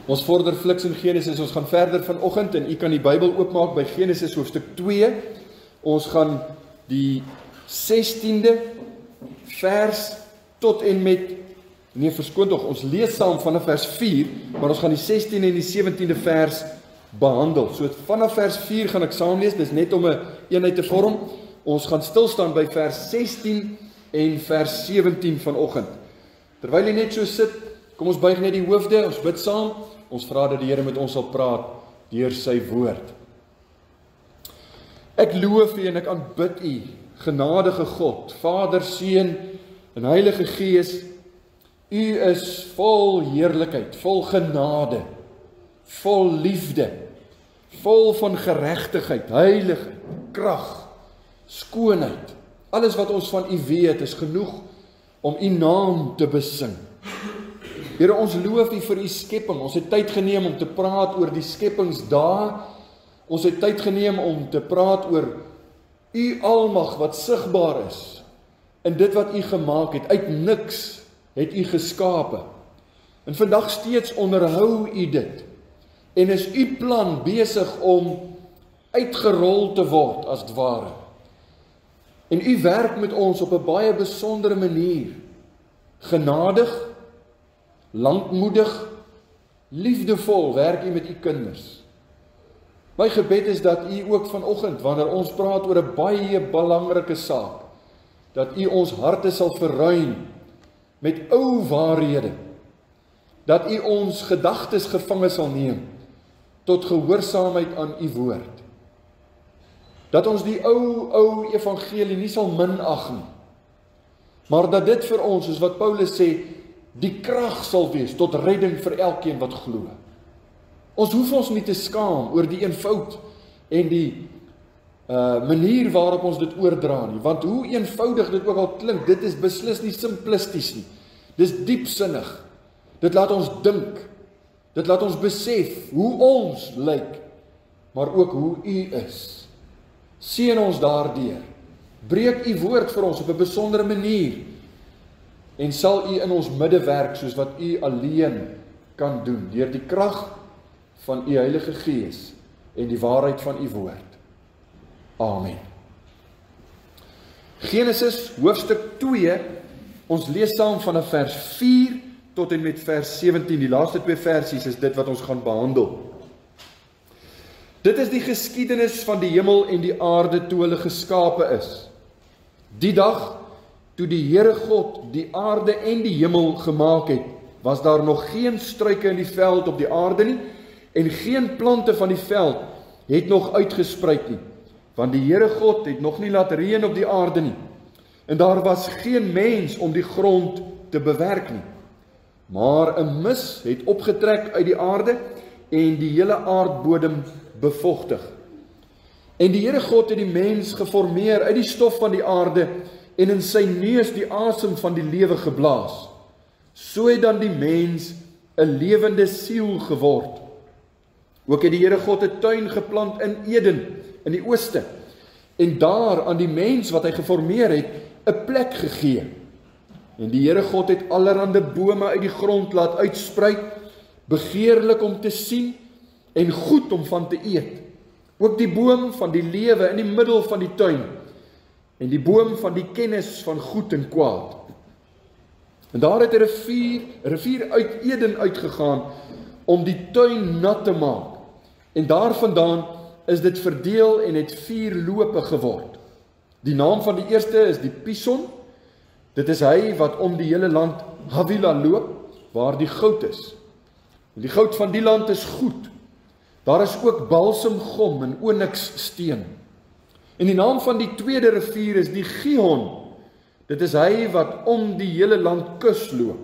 Ons vorder fliks in Genesis, ons gaan verder vanoggend en u kan die Bybel oopmaak by Genesis hoofstuk 2. Ons gaan die 16de vers tot en met, verskoon tog, ons lees saam vanaf vers 4, maar ons gaan die 16de en die 17de vers behandel. So vanaf vers 4 gaan ek saamlees, dis net om 'n eenheid te vorm. Ons gaan stilstaan by vers 16 en vers 17 vanoggend. Terwyl jy net so sit, kom ons buig net die hoofde, ons bid saam, ons vra dat die Here met ons sal praat deur sy woord. Ek loof u en ek aanbid u, genadige God, Vader, Seun en Heilige Gees. U is vol heerlikheid, vol genade, vol liefde, vol van geregtigheid, heiligheid, krag, skoonheid. Alles wat ons van u weet is genoeg om u naam te besing. Here, ons loof u vir u skepping. Ons het tyd geneem om te praat oor die skepingsdae. Ons het tyd geneem om te praat oor u almag wat sigbaar is in dit wat u gemaak het. Uit niks het u geskape. En vandag steeds onderhou u dit. En is u plan besig om uitgerol te word as het ware. En u werk met ons op 'n baie besondere manier. Genadig, lankmoedig, liefdevol werk u met u kinders. My gebed is dat u ook vanoggend, wanneer ons praat oor 'n baie belangrike saak, dat u ons harte sal verruim met ou waarhede, dat u ons gedagtes gevange sal neem tot gehoorsaamheid aan u woord. Dat ons die ou evangelie nie sal minag nie, maar dat dit vir ons, soos wat Paulus sê, die krag sal wees tot redding vir elkeen wat glo. Ons hoef ons nie te skaam oor die eenvoud en die manier waarop ons dit oordra nie, want hoe eenvoudig dit ook al klink, dit is beslis nie simplisties nie. Dis diepsinnig. Dit laat ons dink. Dit laat ons besef hoe ons lyk, maar ook hoe u is. Seën ons daardeur. Breek u woord vir ons op 'n besondere manier en sal u in ons midde werk soos wat u alleen kan doen, deur die krag van u Heilige Gees en die waarheid van u woord. Amen. Genesis hoofstuk 2, ons lees saam vanaf vers 4 tot en met vers 17, die laaste 2 versies is dit wat ons gaan behandel. Dit is die geskiedenis van die hemel en die aarde toe hulle geskape is. Die dag, toe die Here God die aarde en die hemel gemaak het, was daar nog geen struike in die veld op die aarde nie, en geen plante van die veld het nog uitgespruit nie, want die Here God het nog nie laat reën op die aarde nie, en daar was geen mens om die grond te bewerk nie. Maar 'n mis het opgetrek uit die aarde en die hele aardbodem bevochtig. En die Here God het die mens geformeer uit die stof van die aarde en in sy neus die asem van die lewe geblaas. So het dan die mens 'n lewende siel geword. Ook het die Here God 'n tuin geplant in Eden in die ooste en daar aan die mens wat hy geformeer het 'n plek gegee. En die Here God het allerhande bome uit die grond laat uitspruit, begeerlik om te sien en goed om van te eet. Ook die boom van die lewe in die middel van die tuin en die boom van die kennis van goed en kwaad. En daar het 'n rivier uit Eden uitgegaan om die tuin nat te maak. En daarvandaan is dit verdeel en het 4 lope geword. Die naam van die eerste is die Pison. Dit is hy wat om die hele land Havila loop, waar die goud is. En die goud van die land is goed. Daar is ook balsemgom en onyxsteen. En die naam van die tweede rivier is die Gihon. Dit is hy wat om die hele land kus loop.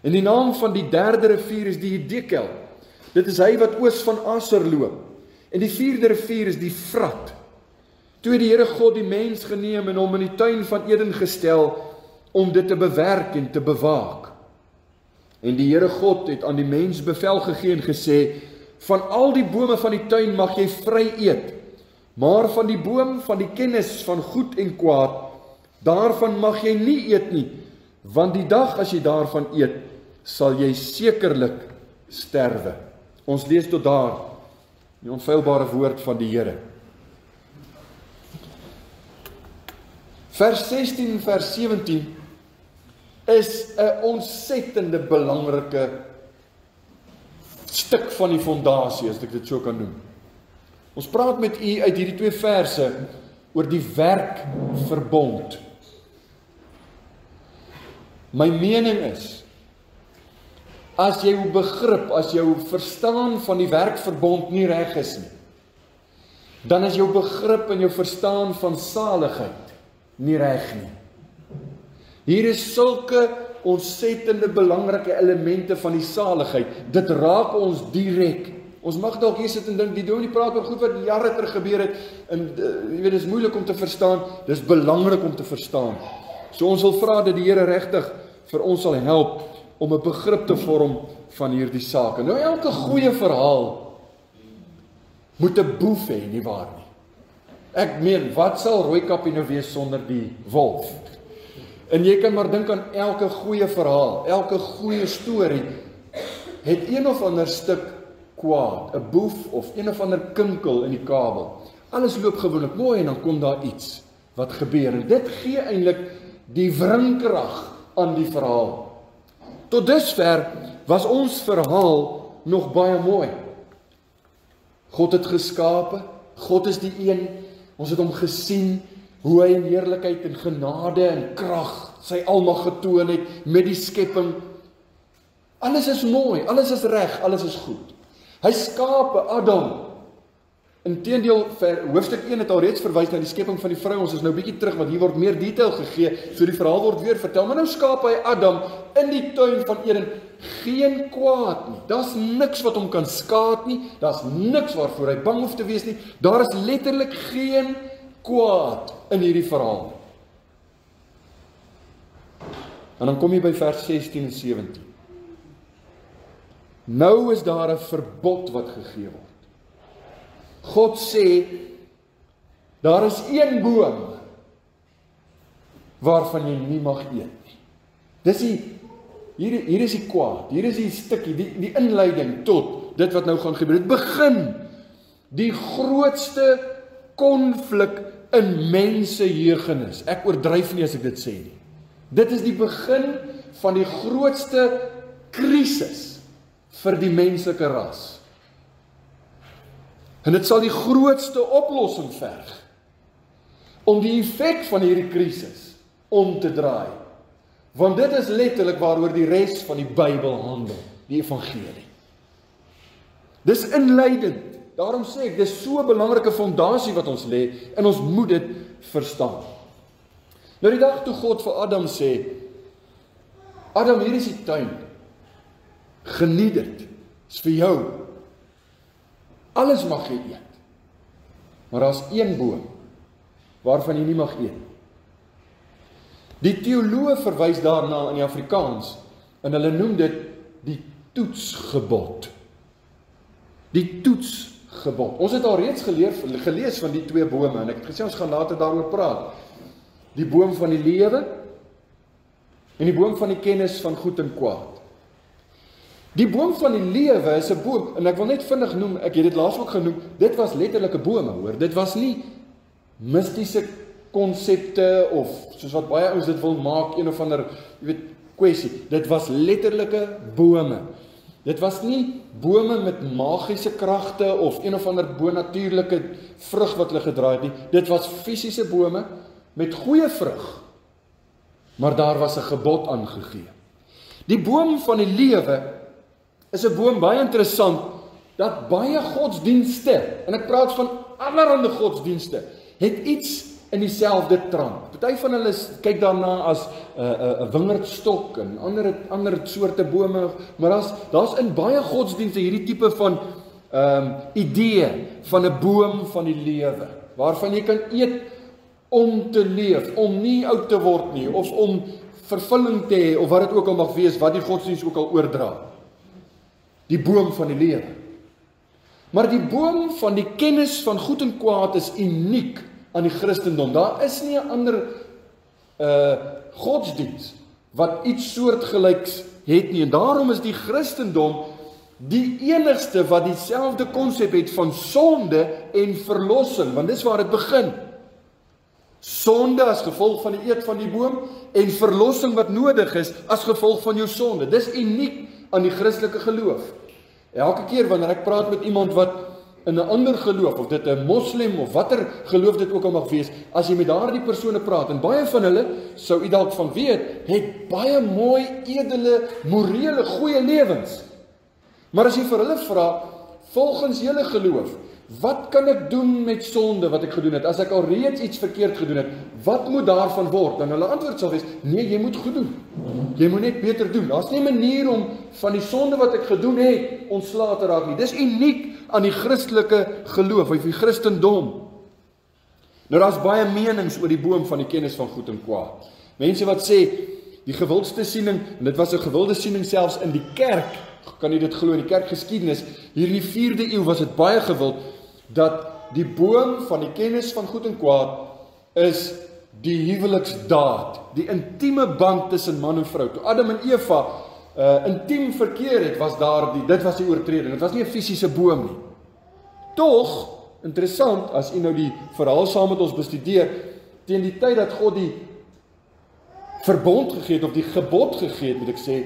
En die naam van die derde rivier is die Hiddekel. Dit is hy wat oos van Aser loop. En die vierde rivier is die Vrat. Toe het die Here God die mens geneem en hom in die tuin van Eden gestel om dit te bewerk en te bewaak. En die Here God het aan die mens bevel gegee en gesê: van al die bome van die tuin mag jy vry eet, maar van die boom van die kennis van goed en kwaad, daarvan mag jy nie eet nie, want die dag as jy daarvan eet, sal jy sekerlik sterwe. Ons lees tot daar, die onfeilbare woord van die Here. Vers 16 en vers 17 is 'n ontsettende belangrike stuk van die fondasie, as ek dit so kan noem. Ons praat met u uit hierdie 2 verse oor die werkverbond. My mening is, as jou begrip, as jou verstaan van die werkverbond nie reg is nie, dan is jou begrip en jou verstaan van saligheid nie reg nie. Hier is sulke ontsettende belangrike elemente van die saligheid. Dit raak ons direk. Ons mag dalk hier sit en dink, die dominee praat oor goed wat jare terug gebeur het, en jy weet, dit is moeilik om te verstaan, dis belangrik om te verstaan. So ons wil vra dat die Here regtig vir ons sal help om 'n begrip te vorm van hierdie sake. Nou, elke goeie verhaal moet 'n boef hê, nie waar nie? Ek meen, wat sal Rooikappie nou wees sonder die wolf? En jy kan maar dink aan elke goeie verhaal, elke goeie storie het een of ander stuk kwaad, 'n boef of een of ander kinkel in die kabel. Alles loop gewoonlik mooi en dan kom daar iets wat gebeur. En dit gee eintlik die wringkrag aan die verhaal. Tot dusver was ons verhaal nog baie mooi. God het geskape, God is die een, ons het hom gesien, hoe hy in heerlikheid en genade en krag sy almag getoon het met die skepping. Alles is mooi, alles is reg, alles is goed. Hy skape Adam. Inteendeel, hoofstuk 1 het al reeds verwys na die skepping van die vrou. Ons is nou bietjie terug, want hier word meer detail gegee, so die verhaal word weer vertel. Maar nou skaap hy Adam in die tuin van Eden. Geen kwaad nie. Daar's niks wat hom kan skaad nie. Daar's niks waarvoor hy bang hoef te wees nie. Daar is letterlik geen kwaad in hierdie verhaal. En dan kom jy by vers 16 en 17. Nou is daar 'n verbod wat gegee word. God sê, daar is een boom waarvan jy nie mag eet nie. Dis hier is die kwaad, hier is die stukkie, die inleiding tot dit wat nou gaan gebeur. Dit begin die grootste konflik in mensejeugenis. Ek oordryf nie as ek dit sê nie. Dit is die begin van die grootste krisis vir die menslike ras. En dit sal die grootste oplossing verg om die effek van hierdie krisis om te draai. Want dit is letterlik waaroor die res van die Bybel handel, die evangelie. Dis inleidend. Daarom sê ek, dis so 'n belangrike fondasie wat ons lê en ons moet dit verstaan. Nou die dag toe God vir Adam sê, Adam, hier is die tuin. Geniet dit. Is vir jou. Alles mag jy eet. Maar daar's een boom waarvan jy nie mag eet. Die teoloë verwys daarna in die Afrikaans en hulle noem dit die toetsgebod. Die toetsgebod. Ons het al reeds gelees van die 2 bome en ek het gesê ons gaan later daaroor praat. Die boom van die lewe en die boom van die kennis van goed en kwaad. Die boom van die lewe is 'n boom, en ek wil net vinnig noem, ek het dit laas ook genoem, dit was letterlike bome, hoor. Dit was nie mystiese konsepte of soos wat baie ouens dit wil maak, een of ander, jy weet, kwessie. Dit was letterlike bome. Dit was nie bome met magiese kragte of een of ander bonatuurlike vrug wat hulle gedra het nie. Dit was fisiese bome met goeie vrug. Maar daar was 'n gebod aangegee. Die boom van die lewe is 'n boom baie interessant, dat baie godsdienste, en ek praat van allerhande godsdienste, het iets in dieselfde trant. Party van hulle kyk daarna as 'n wingerdstok en ander soorte bome, maar daar's in baie godsdienste hierdie tipe van idee van 'n boom van die lewe, waarvan jy kan eet om te leef, om nie oud te word nie, of om vervulling te hê, of wat dit ook al mag wees, wat die godsdienst ook al oordra. Die boom van die lewe. Maar die boom van die kennis van goed en kwaad is uniek aan die Christendom. Daar is nie 'n ander godsdienst wat iets soortgelyks het nie. En daarom is die Christendom die enigste wat dieselfde konsep het van sonde en verlossing, want dis waar dit begin. Sonde as gevolg van die eet van die boom, en verlossing wat nodig is as gevolg van jou sonde. Dis uniek aan die Christelike geloof. Elke keer wanneer ek praat met iemand wat in 'n ander geloof, of dit 'n moslim of watter geloof dit ook al mag wees, as jy met daardie persone praat, en baie van hulle, sou u dalk van weet, het baie mooi, edele, morele, goeie lewens. Maar as jy vir hulle vra, volgens julle geloof, wat kan ek doen met sonde wat ek gedoen het? As ek al reeds iets verkeerd gedoen het, wat moet daarvan word? Dan hulle antwoord sal wees, nee, jy moet goed doen. Jy moet net beter doen. Daar's nie 'n manier om van die sonde wat ek gedoen het, ontslae te raak nie. Dis uniek aan die Christelike geloof, of die Christendom. Nou daar's baie menings oor die boom van die kennis van goed en kwaad. Mense wat sê, die gewildste siening, en dit was 'n gewilde siening selfs in die kerk, kan jy dit glo, in die kerkgeskiedenis, hier in die 4de eeu was dit baie gewild, dat die boom van die kennis van goed en kwaad is die huweliksdaad, die intieme band tussen man en vrou. Toe Adam en Eva intiem verkeer het, dit was die oortreding, dit was nie 'n fisiese boom nie. Tog, interessant, as u nou die verhaal saam met ons bestudeer, teen die tyd dat God die verbond gegee het, of die gebod gegee het, moet ek sê,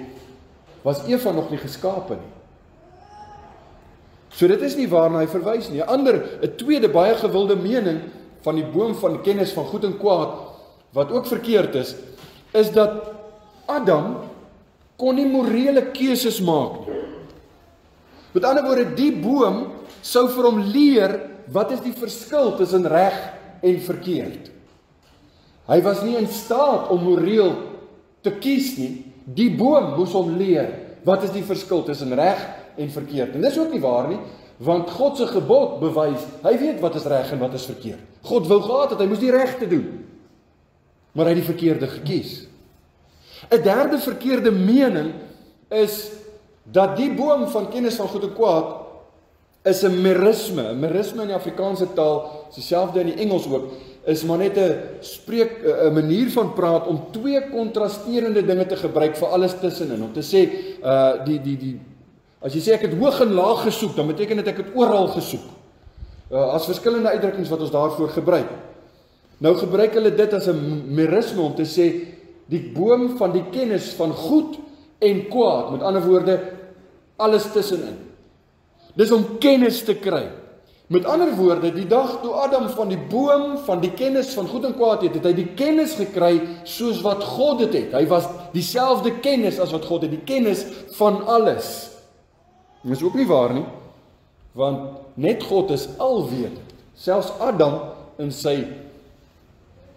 was Eva nog nie geskape nie. So dit is nie waarna hy verwys nie. 'n tweede baie gewilde mening van die boom van kennis van goed en kwaad, wat ook verkeerd is dat Adam kon nie morele keuses maak nie. Met ander woorde, die boom sou vir hom leer, wat is die verskil tussen reg en verkeerd. Hy was nie in staat om moreel te kies nie. Die boom moes hom leer, wat is die verskil tussen reg en verkeerd. En dis ook nie waar nie, want God se gebod bewys, hy weet wat is reg en wat is verkeerd. God wou gehad het, hy moes die regte doen, maar hy het die verkeerde gekies. 'n derde verkeerde mening is, dat die boom van kennis van goed en kwaad, is 'n merisme. 'n merisme in die Afrikaanse taal, is dieselfde in die Engels ook, is maar net 'n manier van praat, om twee kontrasterende dinge te gebruik vir alles tussenin, om te sê, as jy sê ek het hoog en laag gesoek, dan beteken dit ek het oral gesoek. As verskillende uitdrukkings wat ons daarvoor gebruik. Nou gebruik hulle dit as 'n merisme om te sê, die boom van die kennis van goed en kwaad, met ander woorde, alles tussenin. Dis om kennis te kry. Met ander woorde, die dag toe Adam van die boom van die kennis van goed en kwaad het hy die kennis gekry soos wat God dit het. Hy was dieselfde kennis as wat God het, die kennis van alles. Dit is ook nie waar nie, want net God is alwetend. Selfs Adam in sy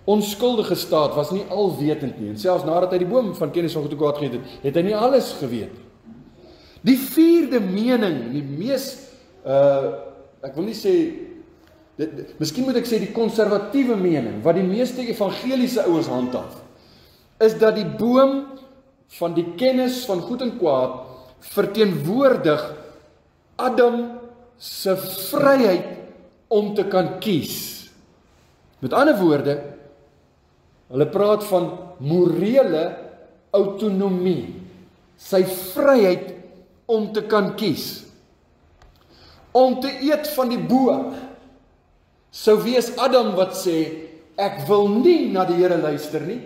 onskuldige staat was nie alwetend nie, en selfs nadat hy die boom van kennis van goed en kwaad geëet het, het hy nie alles geweet. Die vierde mening, die mees, ek wil nie sê, miskien moet ek sê die konservatiewe mening, wat die meeste evangeliese ouens handhaaf, is dat die boom van die kennis van goed en kwaad verteenwoordig Adam se vryheid om te kan kies. Met ander woorde, hulle praat van morele autonomie, sy vryheid om te kan kies. Om te eet van die boom, sou wees Adam wat sê, ek wil nie na die Here luister nie,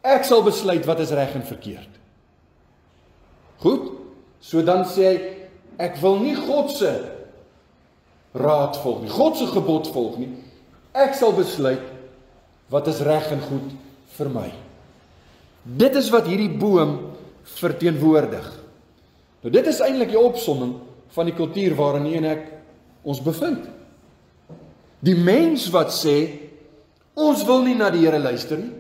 ek sal besluit wat is reg en verkeerd. Goed, so dan sê hy, ek wil nie God se raad volg nie, God se gebod volg nie, ek sal besluit wat is reg en goed vir my. Dit is wat hierdie boom verteenwoordig. Nou dit is eintlik die opsomming van die kultuur waarin jy en ek ons bevind. Die mens wat sê, ons wil nie na die Here luister nie,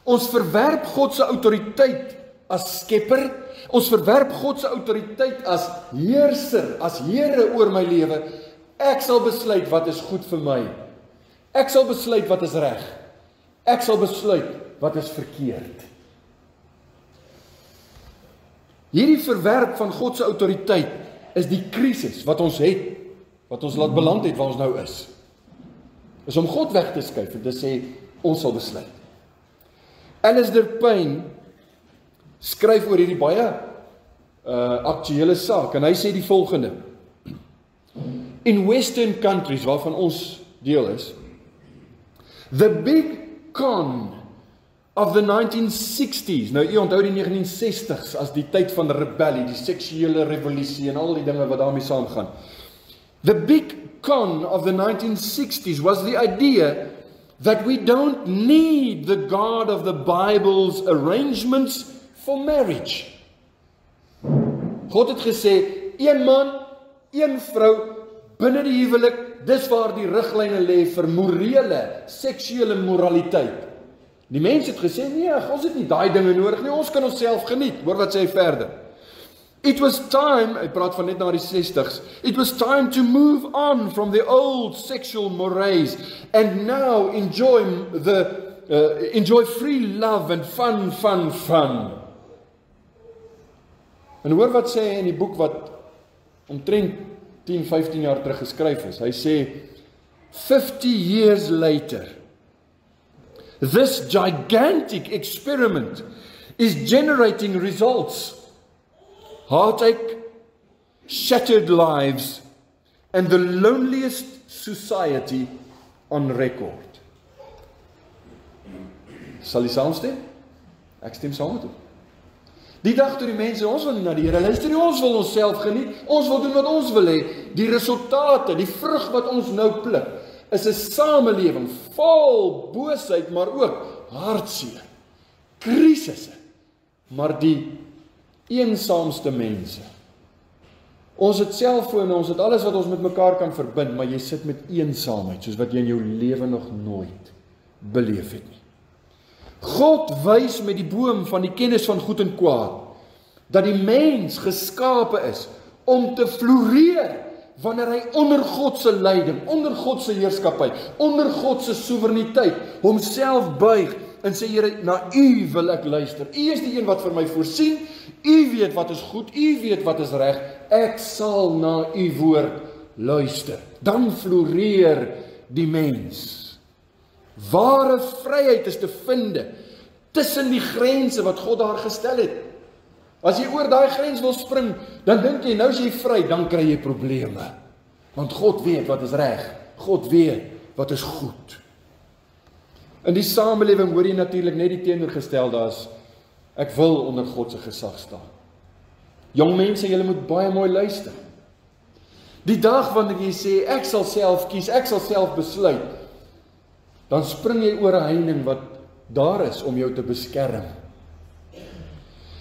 ons verwerp God se autoriteit as skepper, ons verwerp God se autoriteit as heerser, as Here oor my lewe, ek sal besluit wat is goed vir my, ek sal besluit wat is reg, ek sal besluit wat is verkeerd. Hierdie verwerp van God se autoriteit is die krisis wat ons het, wat ons laat beland het waar ons nou is om God weg te skuif en te sê, ons sal besluit. Alistair Payne skryf oor hierdie baie aktuele saak, en hy sê die volgende: In Western countries, waarvan ons deel is, the big con of the 1960s, nou u onthou die 1960s as die tyd van rebellie, die seksuele revolusie en al die dinge wat daarmee saamgaan. The big con of the 1960s was the idea that we don't need the God of the Bible's arrangements for marriage. God het gesê, een man, een vrou, binne die huwelik, dis waar die riglyne lê vir morele, seksuele moraliteit. Die mense het gesê, nee, ons het nie daai dinge nodig nie, ons kan onsself geniet. Hoor wat sê hy verder. It was time, hy praat van net na die 60s, it was time to move on from the old sexual mores and now enjoy free love and fun. En hoor wat sê hy in die boek wat omtrent 10-15 jaar terug geskryf is. Hy sê, 50 years later, this gigantic experiment is generating results. Heartache, shattered lives, and the loneliest society on record. Sal jy saamstem? Ek stem saam met hom. Die dag toe die mense, ons wil nie na die Here luister nie, ons wil onsself geniet, ons wil doen wat ons wil hê. Die resultate, die vrug wat ons nou pluk, is 'n samelewing vol boosheid, maar ook hartseer, krisisse, maar die eensaamste mense. Ons het selfone, ons het alles wat ons met mekaar kan verbind, maar jy sit met eensaamheid, soos wat jy in jou lewe nog nooit beleef het nie. God wys met die boom van die kennis van goed en kwaad, dat die mens geskape is om te floreer, wanneer hy onder God se leiding, onder God se heerskappy, onder God se soewereiniteit, homself buig, en sê, Here, na U wil ek luister. U is die een wat vir my voorsien, U weet wat is goed, U weet wat is reg, ek sal na U woord luister. Dan floreer die mens. Ware vryheid is te vind tussen die grense wat God daar gestel het. As jy oor daai grens wil spring, dan dink jy, nou is jy vry, dan kry jy probleme. Want God weet wat is reg, God weet wat is goed. In die samelewing hoor jy natuurlik net die teenoorgestelde as, ek wil onder God se gesag staan. Jong mense, julle moet baie mooi luister. Die dag wanneer jy sê, ek sal self kies, ek sal self besluit, dan spring jy oor 'n heining wat daar is om jou te beskerm.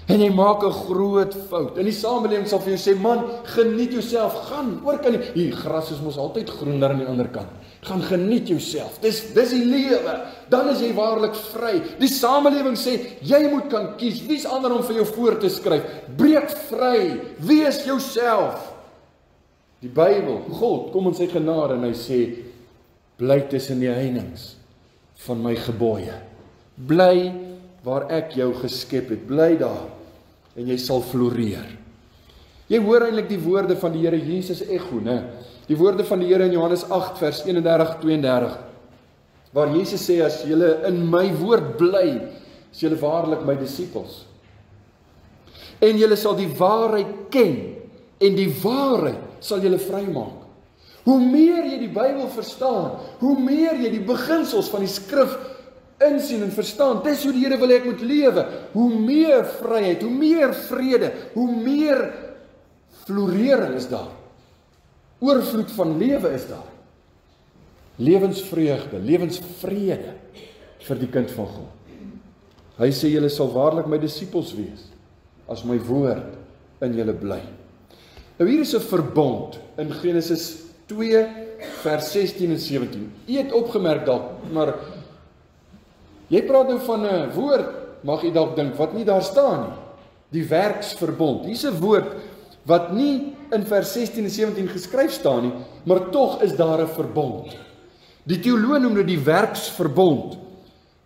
En jy maak 'n groot fout. In die samelewing sal vir jou sê, man, geniet jouself, gaan, oor kan nie, die gras is mos altyd groener aan die ander kant. Gaan geniet jouself, dis die lewe, dan is jy waarlik vry. Die samelewing sê, jy moet kan kies, wie's ander om vir jou voor te skryf, breek vry, wees jouself. Die Bybel, God, kom in sy genade en hy sê, bly tussen die heininge van my gebooie. Bly waar ek jou geskep het, bly daar, en jy sal floreer. Jy hoor eintlik die woorde van die Here Jesus echo, né? Die woorde van die Here in Johannes 8 vers 31-32, waar Jesus sê, as julle in my woord bly, is julle waarlik my disippels. En julle sal die waarheid ken, en die waarheid sal julle vrymaak. Hoe meer jy die Bybel verstaan, hoe meer jy die beginsels van die skrif insien en verstaan, dis hoe die Here wil hê ek moet lewe, hoe meer vryheid, hoe meer vrede, hoe meer florering is daar. Oorvloed van lewe is daar. Lewensvreugde, lewensvrede vir die kind van God. Hy sê, julle sal waarlik my disippels wees, as my woord in julle bly. Nou hier is 'n verbond in Genesis 2 vers 16 en 17. Jy het opgemerk dalk, maar jy praat nou van 'n woord, mag jy dalk dink, wat nie daar staan nie. Die werksverbond. Hier's 'n woord wat nie in vers 16 en 17 geskryf staan nie, maar tog is daar 'n verbond. Die teoloë noem dit die werksverbond,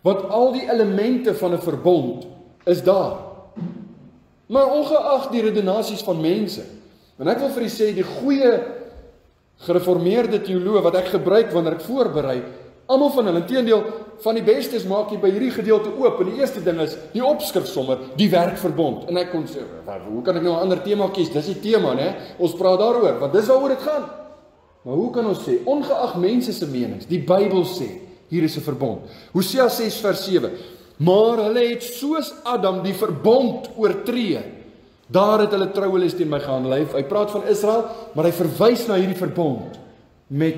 want al die elemente van 'n verbond is daar. Maar ongeag die redenasies van mense, en ek wil vir u sê, die goeie gereformeerde teoloog wat ek gebruik wanneer ek voorberei, Almal van hulle, inteendeel, van die bestes maak jy by hierdie gedeelte oop, en die eerste ding is, die opskrif sommer, die werkverbond. En ek kon sê, hoe kan ek nou 'n ander tema kies? Dis die tema, né? Ons praat daaroor, want dis waaroor dit gaan. Maar hoe kan ons sê, ongeag mense se menings, die Bybel sê, hier is 'n verbond. Hosea 6 vers 7, maar hulle het soos Adam die verbond oortree, daar het hulle troueles teen my gehandel. Hy praat van Israel, maar hy verwys na hierdie verbond met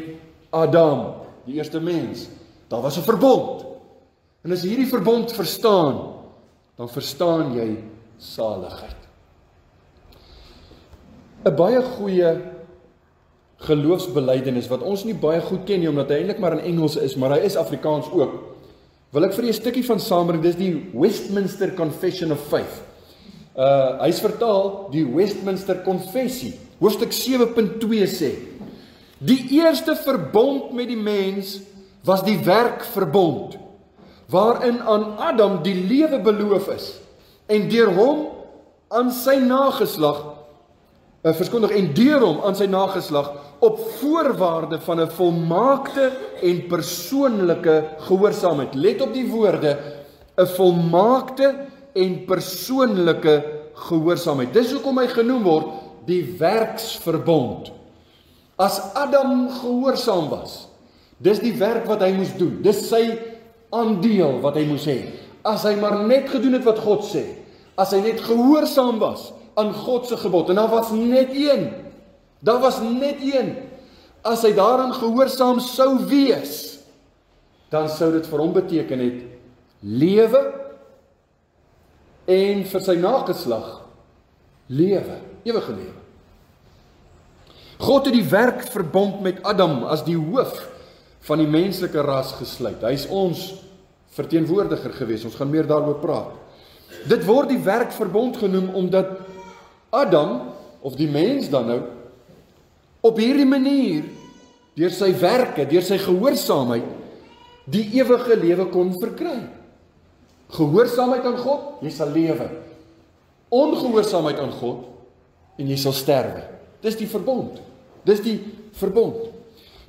Adam, die eerste mens. Daar was 'n verbond. En as jy hierdie verbond verstaan, dan verstaan jy saligheid. 'n Baie goeie geloofsbelydenis wat ons nie baie goed ken nie, omdat hy eintlik maar in Engels is, maar hy is Afrikaans ook. Wil ek vir julle 'n stukkie van saambring, dis die Westminster Confession of Faith. Hy's vertaal die Westminster Confessie. Hoofstuk 7.2 sê: die eerste verbond met die mens was die werkverbond, waarin aan Adam die lewe beloof is, en deur hom aan sy nageslag, op voorwaarde van 'n volmaakte en persoonlike gehoorsaamheid. Let op die woorde, 'n volmaakte en persoonlike gehoorsaamheid. Dis hoekom hy genoem word die werksverbond. As Adam gehoorsaam was, dis die werk wat hy moes doen. Dis sy aandeel wat hy moes hê. As hy maar net gedoen het wat God sê, as hy net gehoorsaam was aan God se gebod, en daar was net een, as hy daaraan gehoorsaam sou wees, dan sou dit vir hom beteken het lewe, en vir sy nageslag lewe, ewige lewe. God het die werkverbond met Adam as die hoof van die menslike ras gesluit. Hy is ons verteenwoordiger gewees. Ons gaan meer daaroor praat. Dit word die werkverbond genoem omdat Adam, of die mens dan nou, op hierdie manier, deur sy werke, deur sy gehoorsaamheid, die ewige lewe kon verkry. Gehoorsaamheid aan God, jy sal lewe. Ongehoorsaamheid aan God, en jy sal sterwe. Dis die verbond. Dis die verbond.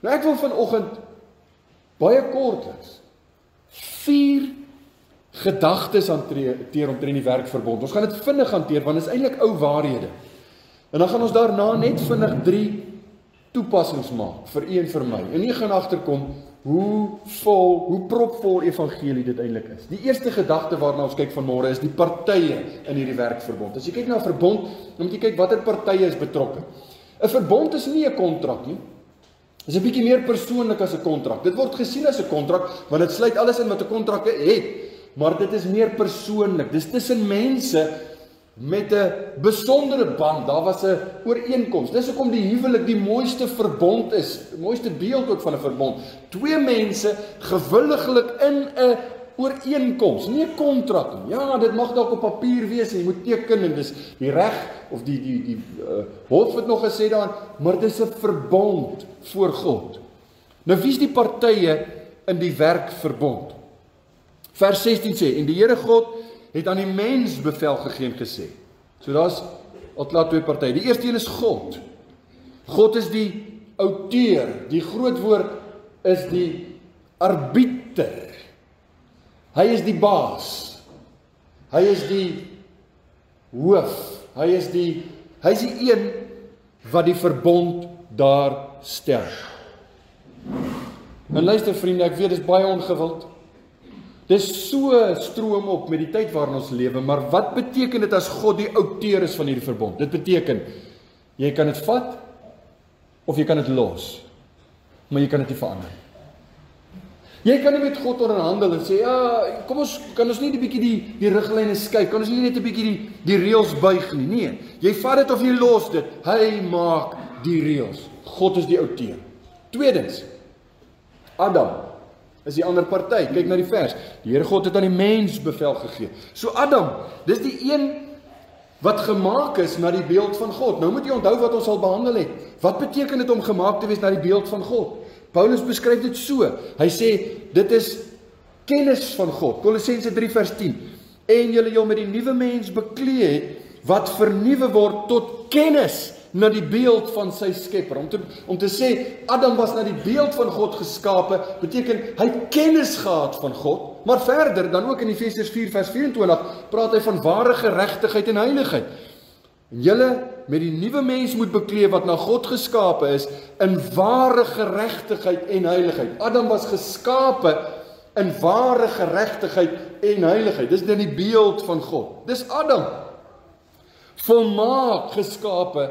Nou ek wil vanoggend baie kortliks 4 gedagtes hanteer omtrent die werkverbond. Ons gaan dit vinnig hanteer, want dit is eintlik ou waarhede. En dan gaan ons daarna net vinnig 3 toepassings maak, vir u en vir my. En jy gaan agterkom hoe propvol evangelie dit eintlik is. Die eerste gedagte waarna ons kyk vanmôre is die partye in hierdie werkverbond. As jy kyk na 'n verbond, dan moet jy kyk watter partye is betrokke. 'n Verbond is nie 'n kontrak nie. Dit is 'n bietjie meer persoonlik as 'n kontrak. Dit word gesien as 'n kontrak, want dit sluit alles in wat 'n kontrak het, maar dit is meer persoonlik. Dis tussen mense met 'n besondere band. Daar was 'n ooreenkoms. Dis hoekom die huwelik die mooiste verbond is, die mooiste beeld ook van 'n verbond. 2 mense gewilliglik in 'n ooreenkoms, nie 'n kontrak nie. Ja, dit mag dalk op papier wees en jy moet teken en dis die reg of die hof het nog gesê daarin, maar dis 'n verbond voor God. Nou wie's die partye in die werkverbond? Vers 16 sê, en die Here God het aan die mens bevel gegee en gesê. So daar's al klaar 2 partye. Die eerste een is God. God is die outeur. Die groot woord is die arbiter. Hy is die baas. Hy is die hoof. Hy is die een wat die verbond daar stel. En luister vriende, ek weet dit is baie ongewild. Dis so stroom op met die tyd waarin ons lewe, maar wat beteken dit as God die outeur is van hierdie verbond? Dit beteken, jy kan dit vat, of jy kan dit los, maar jy kan dit nie verander. Jy kan nie met God onderhandel en sê, ja, kan ons nie 'n bietjie die riglyne skuif, kan ons nie net 'n bietjie die reëls buig nie. Nee, jy vat dit of jy los dit, hy maak die reëls. God is die outeur. Tweedens, Adam is die ander party. Kyk na die vers. Die Here God het aan die mens bevel gegee. So Adam, dis die een wat gemaak is na die beeld van God. Nou moet jy onthou wat ons al behandel het. Wat beteken dit om gemaak te wees na die beeld van God? Paulus beskryf dit so. Hy sê, dit is kennis van God. Kolossense 3 vers 10. En julle met die nuwe mens beklee het, wat vernuwe word tot kennis na die beeld van sy skepper. Om te sê, Adam was na die beeld van God geskape, beteken, hy het kennis gehad van God, maar verder, dan ook in Efesiërs 4 vers 24, praat hy van ware geregtigheid en heiligheid. En julle met die nuwe mens moet beklee wat na God geskape is, in ware geregtigheid en heiligheid. Adam was geskape in ware geregtigheid en heiligheid. Dis dan die beeld van God. Dis Adam. Volmaak geskape,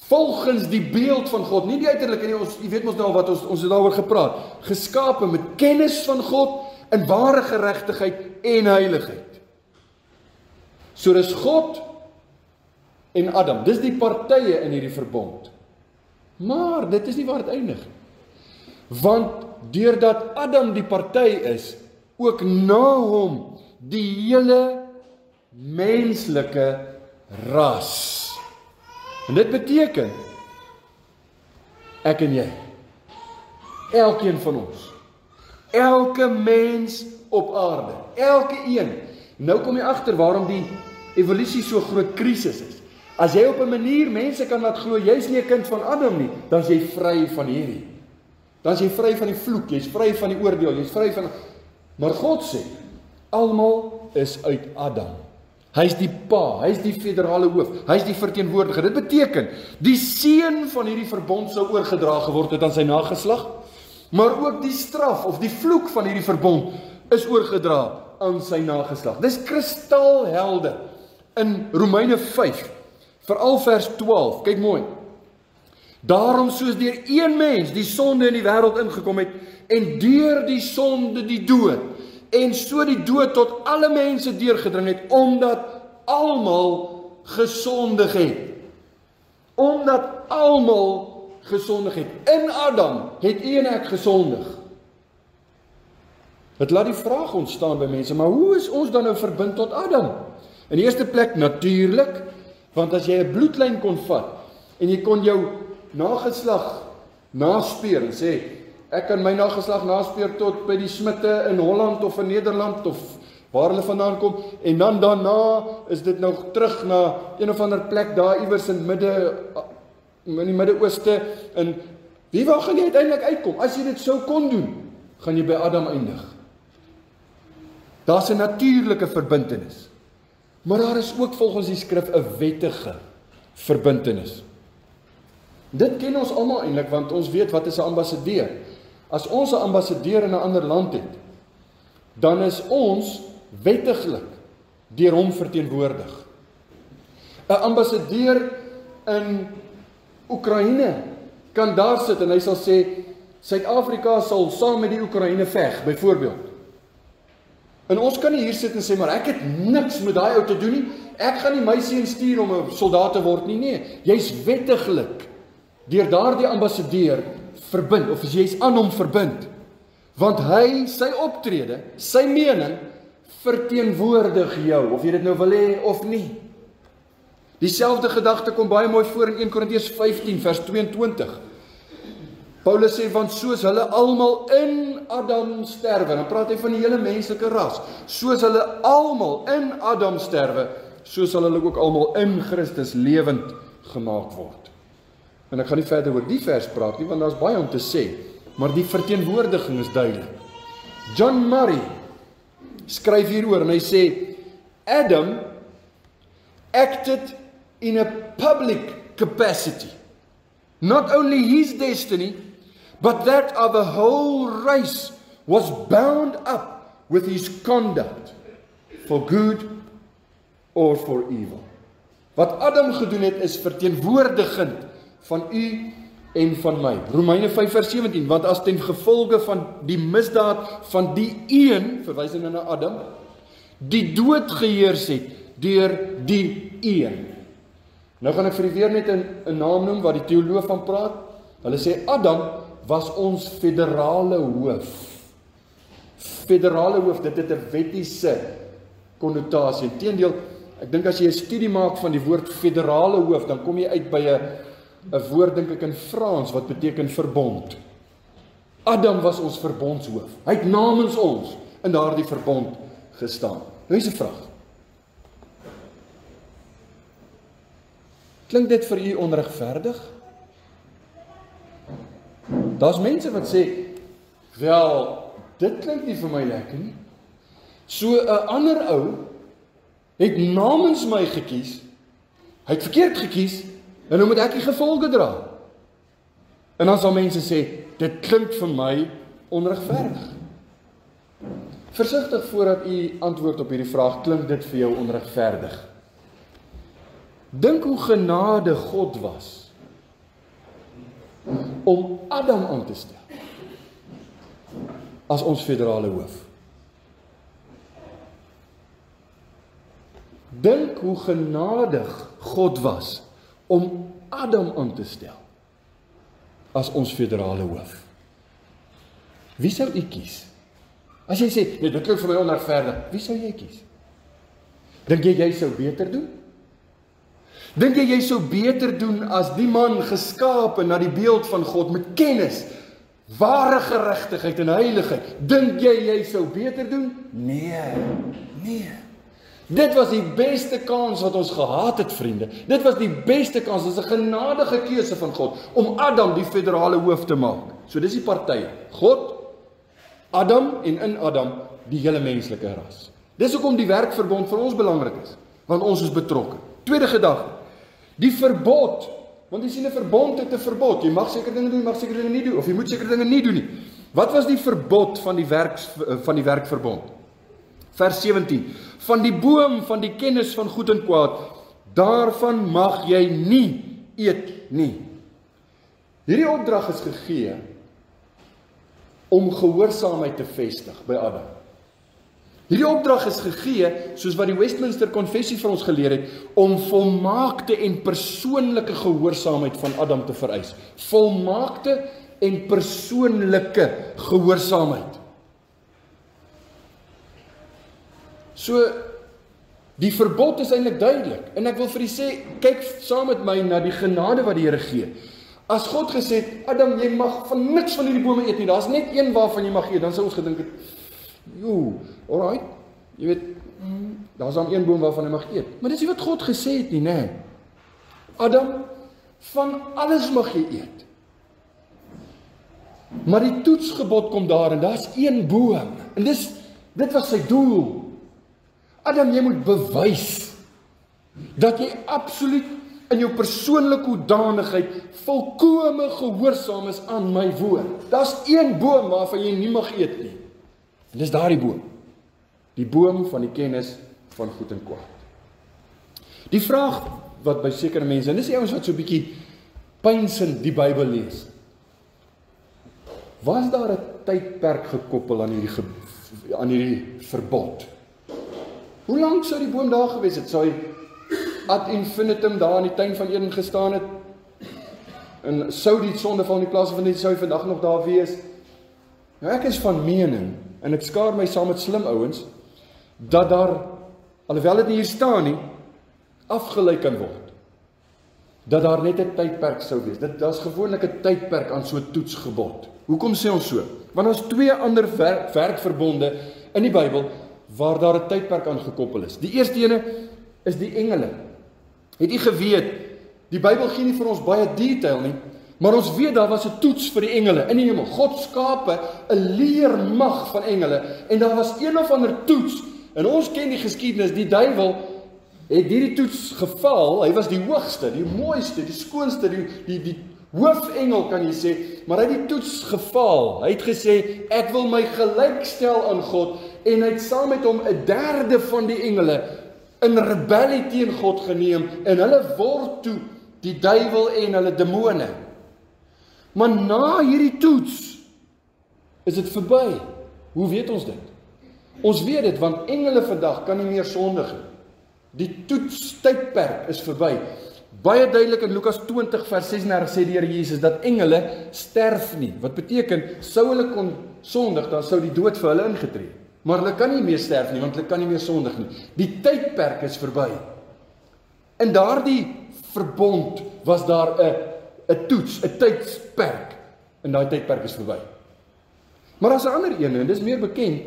volgens die beeld van God, nie die uiterlike nie, jy weet ons nou wat ons het daaroor gepraat, geskape met kennis van God, in ware geregtigheid en heiligheid. So dis God en Adam, dis die partye in hierdie verbond. Maar dit is nie waar dit eindig. Want deurdat Adam die party is, ook na hom die hele menslike ras. En dit beteken, ek en jy, elkeen van ons, elke mens op aarde, elke een. Nou kom jy agter waarom die evolusie so groot krisis is. As jy op 'n manier mense kan laat glo, jy's nie 'n kind van Adam nie, dan is jy vry van hierdie. Dan is jy vry van die vloek, jy's vry van die oordeel, jy's vry van... Maar God sê, almal is uit Adam. Hy's die pa, hy's die federale hoof, hy's die verteenwoordiger. Dit beteken, die seën van hierdie verbond sou oorgedra geword het aan sy nageslag, maar ook die straf of die vloek van hierdie verbond is oorgedra aan sy nageslag. Dis kristalhelder in Romeine 5, veral vers 12, kyk mooi. Daarom soos deur een mens die sonde in die wêreld ingekom het, en deur die sonde die dood, en so die dood tot alle mense deurgedring het, omdat almal gesondig het. Omdat almal gesondig het. In Adam het u en ek gesondig. Het laat die vraag ontstaan by mense, maar hoe is ons dan nou verbind tot Adam? In die eerste plek natuurlik, want as jy 'n bloedlyn kon vat, en jy kon jou nageslag naspeur en sê, ek kan my nageslag naspeur tot by die Smitte in Holland of in Nederland of waar hulle vandaan kom, en dan daarna is dit nou terug na een of ander plek daar iewers in die Midde-Ooste, en waar gaan jy uiteindelik uitkom? As jy dit sou kon doen, gaan jy by Adam eindig. Daar's 'n natuurlike verbintenis. Maar daar is ook volgens die skrif 'n wettige verbintenis. Dit ken ons almal eintlik, want ons weet wat is 'n ambassadeur. As ons 'n ambassadeur in 'n ander land het, dan is ons wettiglik deur hom verteenwoordig. 'n Ambassadeur in Oekraïne kan daar sit en hy sal sê, Suid-Afrika sal saam met die Oekraïne veg, byvoorbeeld. En ons kan nie hier sit en sê, maar ek het niks met daai ou te doen nie, ek gaan nie my seun stuur om 'n soldaat te word nie, nee, jy's wettiglik deur daardie ambassadeur verbind, of jy's aan hom verbind, want hy, sy optrede, sy mening, verteenwoordig jou, of jy dit nou wil hê of nie. Dieselfde gedagte kom baie mooi voor in 1 Korintiërs 15 vers 22. Paulus sê, want soos hulle almal in Adam sterwe, dan praat hy van die hele menslike ras, soos hulle almal in Adam sterwe, so sal hulle ook almal in Christus lewend gemaak word. En ek gaan nie verder oor die vers praat nie, want daar is baie om te sê, maar die verteenwoordiging is duidelik. John Murray skryf hieroor en hy sê, Adam acted in a public capacity. Not only his destiny, but that of the whole race was bound up with his conduct, for good or for evil. Wat Adam gedoen het, is verteenwoordigend van u en van my. Romeine 5 vers 17, want as ten gevolge van die misdaad van die een, verwysing na Adam, die dood geheers het, deur die een. Nou gaan ek vir u weer net 'n naam noem, wat die teoloog van praat. Hulle sê, Adam was ons federale hoof. Federale hoof, dit het 'n wettiese konnotasie. Inteendeel, ek dink as jy 'n studie maak van die woord federale hoof, dan kom jy uit by 'n woord, dink ek in Frans, wat beteken verbond. Adam was ons verbondshoof. Hy het namens ons in daardie verbond gestaan. Nou is 'n vraag. Klink dit vir u onregverdig? Daar's mense wat sê, wel, dit klink nie vir my lekker nie. So 'n ander ou het namens my gekies, hy het verkeerd gekies, en nou moet ek die gevolge dra. En dan sal mense sê, dit klink vir my onregverdig. Versigtig voordat u antwoord op hierdie vraag, klink dit vir jou onregverdig? Dink hoe genade God was om Adam aan te stel as ons federale hoof. Dink hoe genadig God was om Adam aan te stel as ons federale hoof. Wie sou u kies? As jy sê, nee, dit klink vir my onregverdig, wie sou jy kies? Dink jy sou beter doen? Dink jy sou beter doen as die man geskape na die beeld van God met kennis, ware geregtigheid en heiligheid? Dink jy sou beter doen? Nee. Dit was die beste kans wat ons gehad het, vriende. Dit was die beste kans, dit is 'n genadige keuse van God, om Adam die federale hoof te maak. So dis die partye, God, Adam en in Adam, die hele menslike ras. Dis hoekom die werkverbond vir ons belangrik is, want ons is betrokke. Tweede gedagte, die verbod, want jy sien 'n verbond het 'n verbod, jy mag sekere dinge doen, jy mag sekere dinge nie doen, of jy moet sekere dinge nie doen nie. Wat was die verbod van die werkverbond? Vers 17, van die boom van die kennis van goed en kwaad, daarvan mag jy nie eet nie. Hierdie opdrag is gegee om gehoorsaamheid te vestig by Adam. Hierdie opdrag is gegee, soos wat die Westminster Konfessie vir ons geleer het, om volmaakte en persoonlike gehoorsaamheid van Adam te vereis. Volmaakte en persoonlike gehoorsaamheid. So, die verbod is eintlik duidelik, en ek wil vir u sê, kyk saam met my na die genade wat die Here gee. As God gesê het, Adam, jy mag van niks van hierdie bome eet nie, daar's net een waarvan jy mag eet, dan sou ons gedink het, alright, jy weet, daar's dan een boom waarvan jy mag eet. Maar dis nie wat God gesê het nie, nee. Adam, van alles mag jy eet. Maar die toetsgebod kom daar, en daar's een boom, en dit was sy doel. Adam, jy moet bewys dat jy absoluut in jou persoonlike hoedanigheid volkome gehoorsaam is aan my woord. Daar's een boom waarvan jy nie mag eet nie. En dis daardie boom. Die boom van die kennis van goed en kwaad. Die vraag wat by sekere mense, en dis die ouens wat so 'n bietjie pynsend die Bybel lees. Was daar 'n tydperk gekoppel aan hierdie verbod? Hoe lank sou die boom daar gewees het? Sou hy ad infinitum daar in die tuin van Eden gestaan het? En sou die sondeval in die plaas van dit sou hy vandag nog daar wees? Nou ek is van mening, en ek skaar my saam met slim ouens, dat daar, alhoewel dit nie hier staan nie, afgelei kan word. Dat daar net 'n tydperk sou wees. Daar's gewoonlik 'n tydperk aan so 'n toetsgebod. Hoekom sê ons so? Want ons 2 ander werkverbonde in die Bybel waar daar 'n tydperk aan gekoppel is. Die eerste ene is die engele. Het jy geweet, die Bybel gee nie vir ons baie detail nie, maar ons weet daar was 'n toets vir die engele in die hemel. God skape 'n leermag van engele, en daar was een of ander toets, en ons ken die geskiedenis, die duiwel het hierdie toets gefaal, hy was die hoogste, die mooiste, die skoonste, die hoofengel kan jy sê, maar hy het die toets gefaal. Hy het gesê, ek wil my gelykstel aan God, en hy het saam met hom 1/3 van die engele in rebellie teen God geneem, en hulle word toe die duiwel en hulle demone. Maar na hierdie toets is dit verby. Hoe weet ons dit? Ons weet dit, want engele vandag kan nie meer sondig nie. Die toetstydperk is verby. Baie duidelik in Lukas 20 vers 36 sê die Here Jesus dat engele sterf nie. Wat beteken, sou hulle kon sondig, dan sou die dood vir hulle ingetree. Maar hulle kan nie meer sterf nie, want hulle kan nie meer sondig nie. Die tydperk is verby. In daardie verbond was daar 'n toets, 'n tydperk. En daai tydperk is verby. Maar as 'n ander een, en dis meer bekend,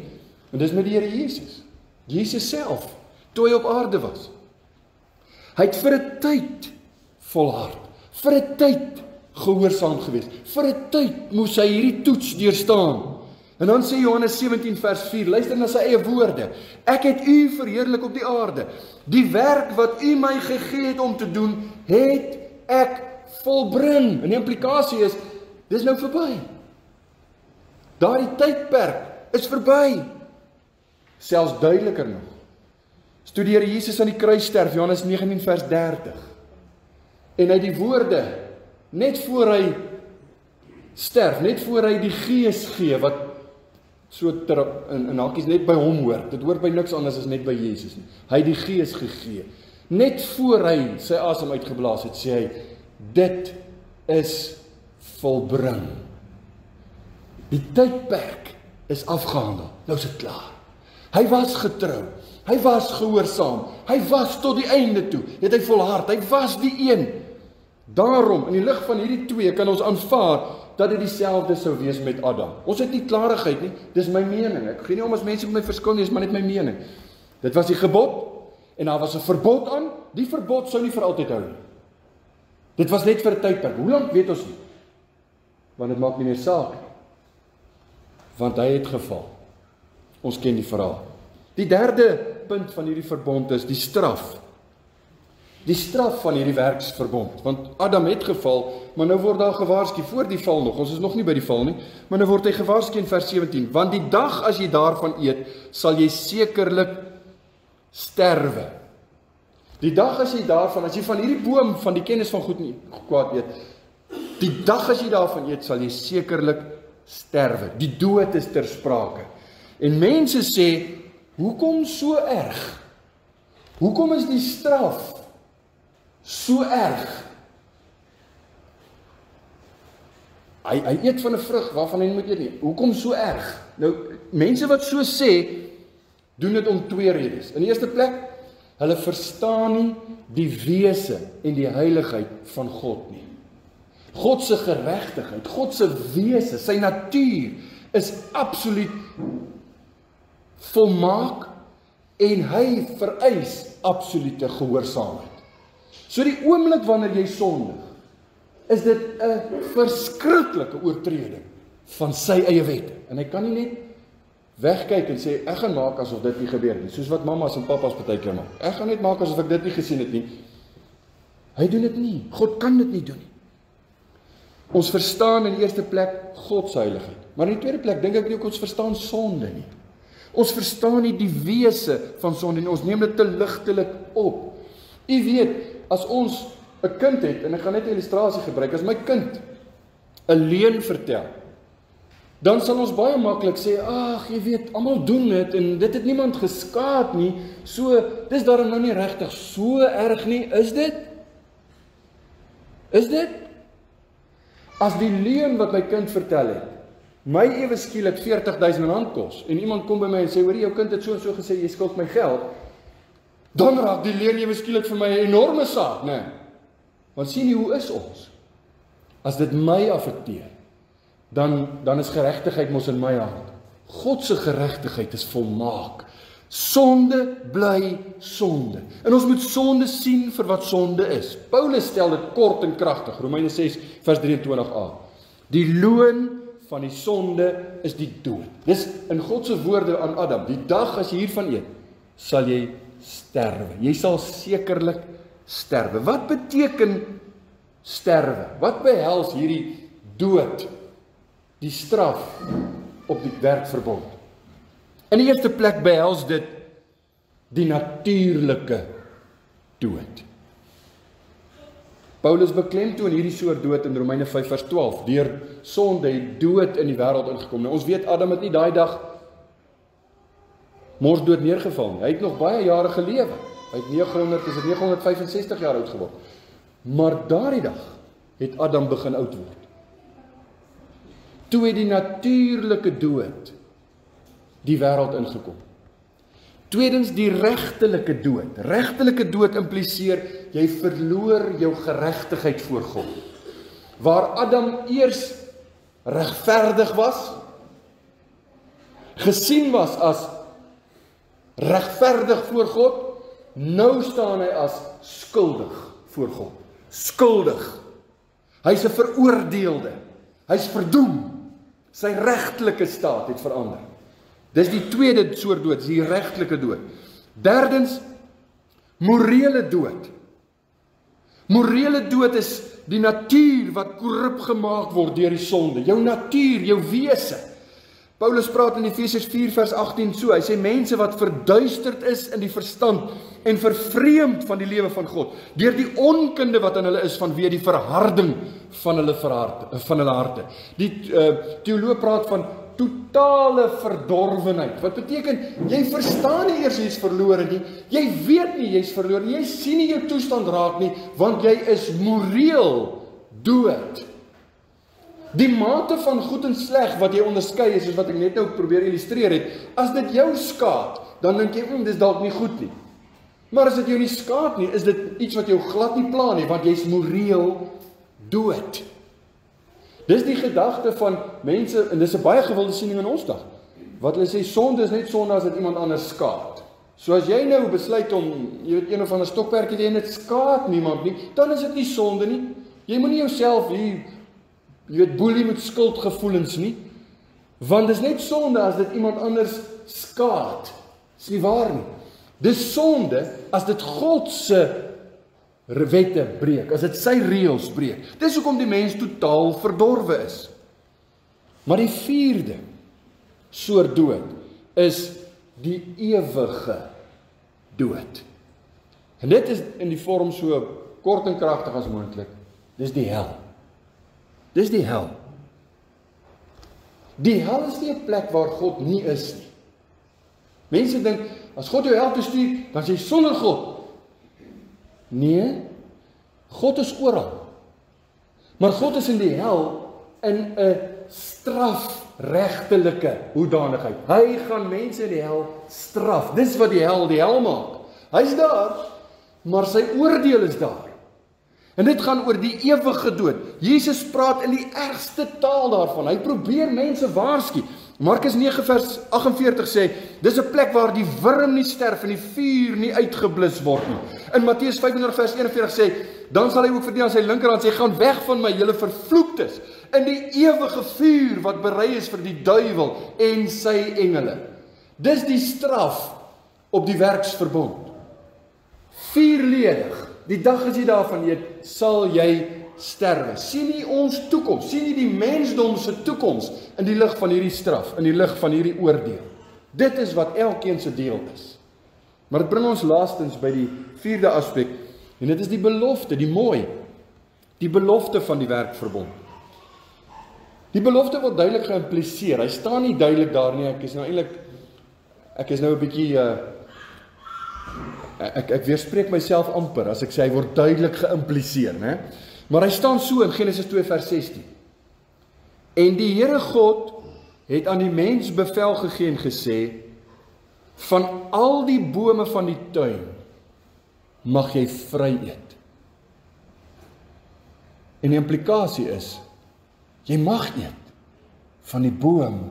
en dis met die Here Jesus. Jesus self, toe hy op aarde was. Hy het vir 'n tyd volhard. Vir 'n tyd gehoorsaam gewees. Vir 'n tyd moes hy hierdie toets deurstaan. En dan sê Johannes 17 vers 4, luister na sy eie woorde. Ek het u verheerlik op die aarde. Die werk wat u my gegee het om te doen, het ek volbring. En die implikasie is, dis nou verby. Daardie tydperk is verby. Selfs duideliker nog. Studeer Jesus aan die kruis sterf, Johannes 19 vers 30. En hy die woorde, net voor hy sterf, net voor hy die gees gee, wat so in hakies net by hom hoort. Dit hoort by niks anders as net by Jesus nie. Hy die gees gegee. Net voor hy sy asem uitgeblaas het, sê hy, dit is volbring. Die tydperk is afgehandel. Nou is dit klaar. Hy was getrou. Hy was gehoorsaam. Hy was tot die einde toe. Het hy volhard. Hy was die een. Daarom, in die lig van hierdie twee, kan ons aanvaar dat dit dieselfde sou wees met Adam. Ons het nie klarigheid nie, dis my mening. Ek gee nie om as mense met my verskil nie, is maar net my mening. Dit was die gebod, en daar was 'n verbod aan, die verbod sou nie vir altyd hou nie. Dit was net vir 'n tydperk. Hoe lank weet ons nie? Want dit maak nie meer saak. Want hy het geval. Ons ken die verhaal. Die derde punt van hierdie verbond is die straf. Die straf van hierdie werksverbond. Want Adam het geval, maar nou word daar gewaarsku voor die val nog. Ons is nog nie by die val nie, maar nou word hy gewaarsku in vers 17. Want die dag as jy daarvan eet, sal jy sekerlik sterwe. Die dag as jy van hierdie boom van die kennis van goed en kwaad eet, die dag as jy daarvan eet, sal jy sekerlik sterwe. Die dood is ter sprake. En mense sê, hoekom so erg? Hoekom is die straf so erg? Hy eet van 'n vrug waarvan hy nie moet eet nie. Hoekom so erg? Nou, mense wat so sê, doen dit om twee redes. In die eerste plek, hulle verstaan nie die wese en die heiligheid van God nie. God se geregtigheid, God se wese, sy natuur is absoluut volmaak en hy vereis absolute gehoorsaamheid. So die oomblik wanneer jy sondig, is dit 'n verskriklike oortreding van sy eie wette. En hy kan nie net wegkyk en sê, ek gaan maak asof dit nie gebeur nie, soos wat mamas en papas partykeer maak. Ek gaan net maak asof ek dit nie gesien het nie. Hy doen dit nie. God kan dit nie doen nie. Ons verstaan in die eerste plek God se heiligheid. Maar in die tweede plek dink ek nie ook ons verstaan sonde nie. Ons verstaan nie die wese van sonde nie. Ons neem dit te ligtelik op. U weet, as ons 'n kind het, en ek gaan net 'n illustrasie gebruik, as my kind 'n leuen vertel, dan sal ons baie maklik sê, ag, jy weet, almal doen dit, en dit het niemand geskaad nie, so, dis daarom nou nie regtig so erg nie, is dit? Is dit? As die leuen wat my kind vertel het, my ewe skielik R40,000 kos, en iemand kom by my en sê, hoorie, jou kind het so en so gesê, jy skuld my geld, dan raak die leuen ewe skielik vir my 'n enorme saak, né? Want sien jy, hoe is ons? As dit my affekteer, dan is geregtigheid mos in my hand. God se geregtigheid is volmaak. Sonde bly sonde. En ons moet sonde sien vir wat sonde is. Paulus stel dit kort en kragtig, Romeine 6 vers 23a. Die loon van die sonde is die dood. Dis in God se woorde aan Adam, die dag as jy hiervan eet, sal jy sterwe. Jy sal sekerlik sterwe. Wat beteken sterwe? Wat behels hierdie dood, die straf op die werkverbond? In die eerste plek behels dit die natuurlike dood. Paulus beklemtoon hierdie soort dood in Romeine 5 vers 12. Deur sonde het dood in die wêreld ingekom. Nou, ons weet Adam het nie daai dag morsdood neergeval nie. Hy het nog baie jare gelewe. Hy het 965 jaar oud geword. Maar daardie dag het Adam begin oud word. Toe het die natuurlike dood die wêreld ingekom. Tweedens die regtelike dood. Regtelike dood impliseer jy verloor jou geregtigheid voor God. Waar Adam eers regverdig was, gesien was as regverdig voor God, nou staan hy as skuldig voor God. skuldig. Hy's 'n veroordeelde. Hy's verdoem. Sy regtelike staat het verander. Dis die tweede soort dood, die regtelike dood. Derdens, morele dood. Morele dood is die natuur wat korrup gemaak word deur die sonde. Jou natuur, jou wese. Paulus praat in Efesiërs 4 vers 18 so, hy sê mense wat verduisterd is in die verstand en vervreemd van die lewe van God, deur die onkunde wat aan hulle is vanweë die verharding van hulle harte. Die teoloog praat van totale verdorwenheid. Wat beteken, jy verstaan nie eers jy's verlore nie, jy weet nie jy's verlore nie, jy sien nie jou toestand raak nie, want jy is moreel dood. Die mate van goed en sleg wat jy onderskei is, soos wat ek net nou probeer illustreer het, as dit jou skaad, dan dink jy, dis dalk nie goed nie. Maar as dit jou nie skaad nie, is dit iets wat jou glad nie pla nie, want jy's moreel dood. Dis die gedagte van mense, en dis 'n baie gewilde siening in ons dag, wat hulle sê, sonde is net sonde as dit iemand anders skaad. So as jy nou besluit om, jy weet, een of ander stokperdjie te hê en dit skaad niemand nie, dan is dit nie sonde nie. Jy moenie jouself hier, jy weet, boelie met skuldgevoelens nie, want dis net sonde as dit iemand anders skaad. Dis nie waar nie. Dis sonde as dit God se wette breek, as dit sy reëls breek. Dis hoekom die mens totaal verdorwe is. Maar die vierde soort dood is die ewige dood. En dit is in die vorm so kort en kragtig as moontlik. Dis die hel. Dis die hel. Die hel is nie 'n plek waar God nie is nie. Mense dink, as God jou hel toe stuur, dan is jy sonder God. Nee, God is oral. Maar God is in die hel in 'n strafregtelike hoedanigheid. Hy gaan mense in die hel straf. Dis wat die hel maak. Hy's daar, maar sy oordeel is daar. En dit gaan oor die ewige dood. Jesus praat in die ergste taal daarvan. Hy probeer mense waarsku. Markus 9 vers 48 sê, dis 'n plek waar die wurm nie sterf en die vuur nie uitgeblus word nie. In Matteus 25 vers 41 sê, dan sal hy ook vir die aan sy linkerhand sê, gaan weg van my, julle vervloektes, in die ewige vuur wat berei is vir die duiwel en sy engele. Dis die straf op die werksverbond. Vierledig, die dag as jy daarvan eet, sal jy sterwe. Sien nie ons toekoms, sien nie die mensdom se toekoms in die lig van hierdie straf, in die lig van hierdie oordeel. Dit is wat elkeen se deel is. Maar dit bring ons laastens by die vierde aspek, en dit is die belofte, die mooi, die belofte van die werkverbond. Die belofte word duidelik geïmpliseer. Hy staan nie duidelik daar nie. Ek is nou 'n bietjie ek weerspreek myself amper as ek sê hy word duidelik geïmpliseer, né? Maar hy staan so in Genesis 2 vers 16. En die Here God het aan die mens bevel gegee en gesê, van al die bome van die tuin mag jy vry eet. En die implikasie is, jy mag eet van die boom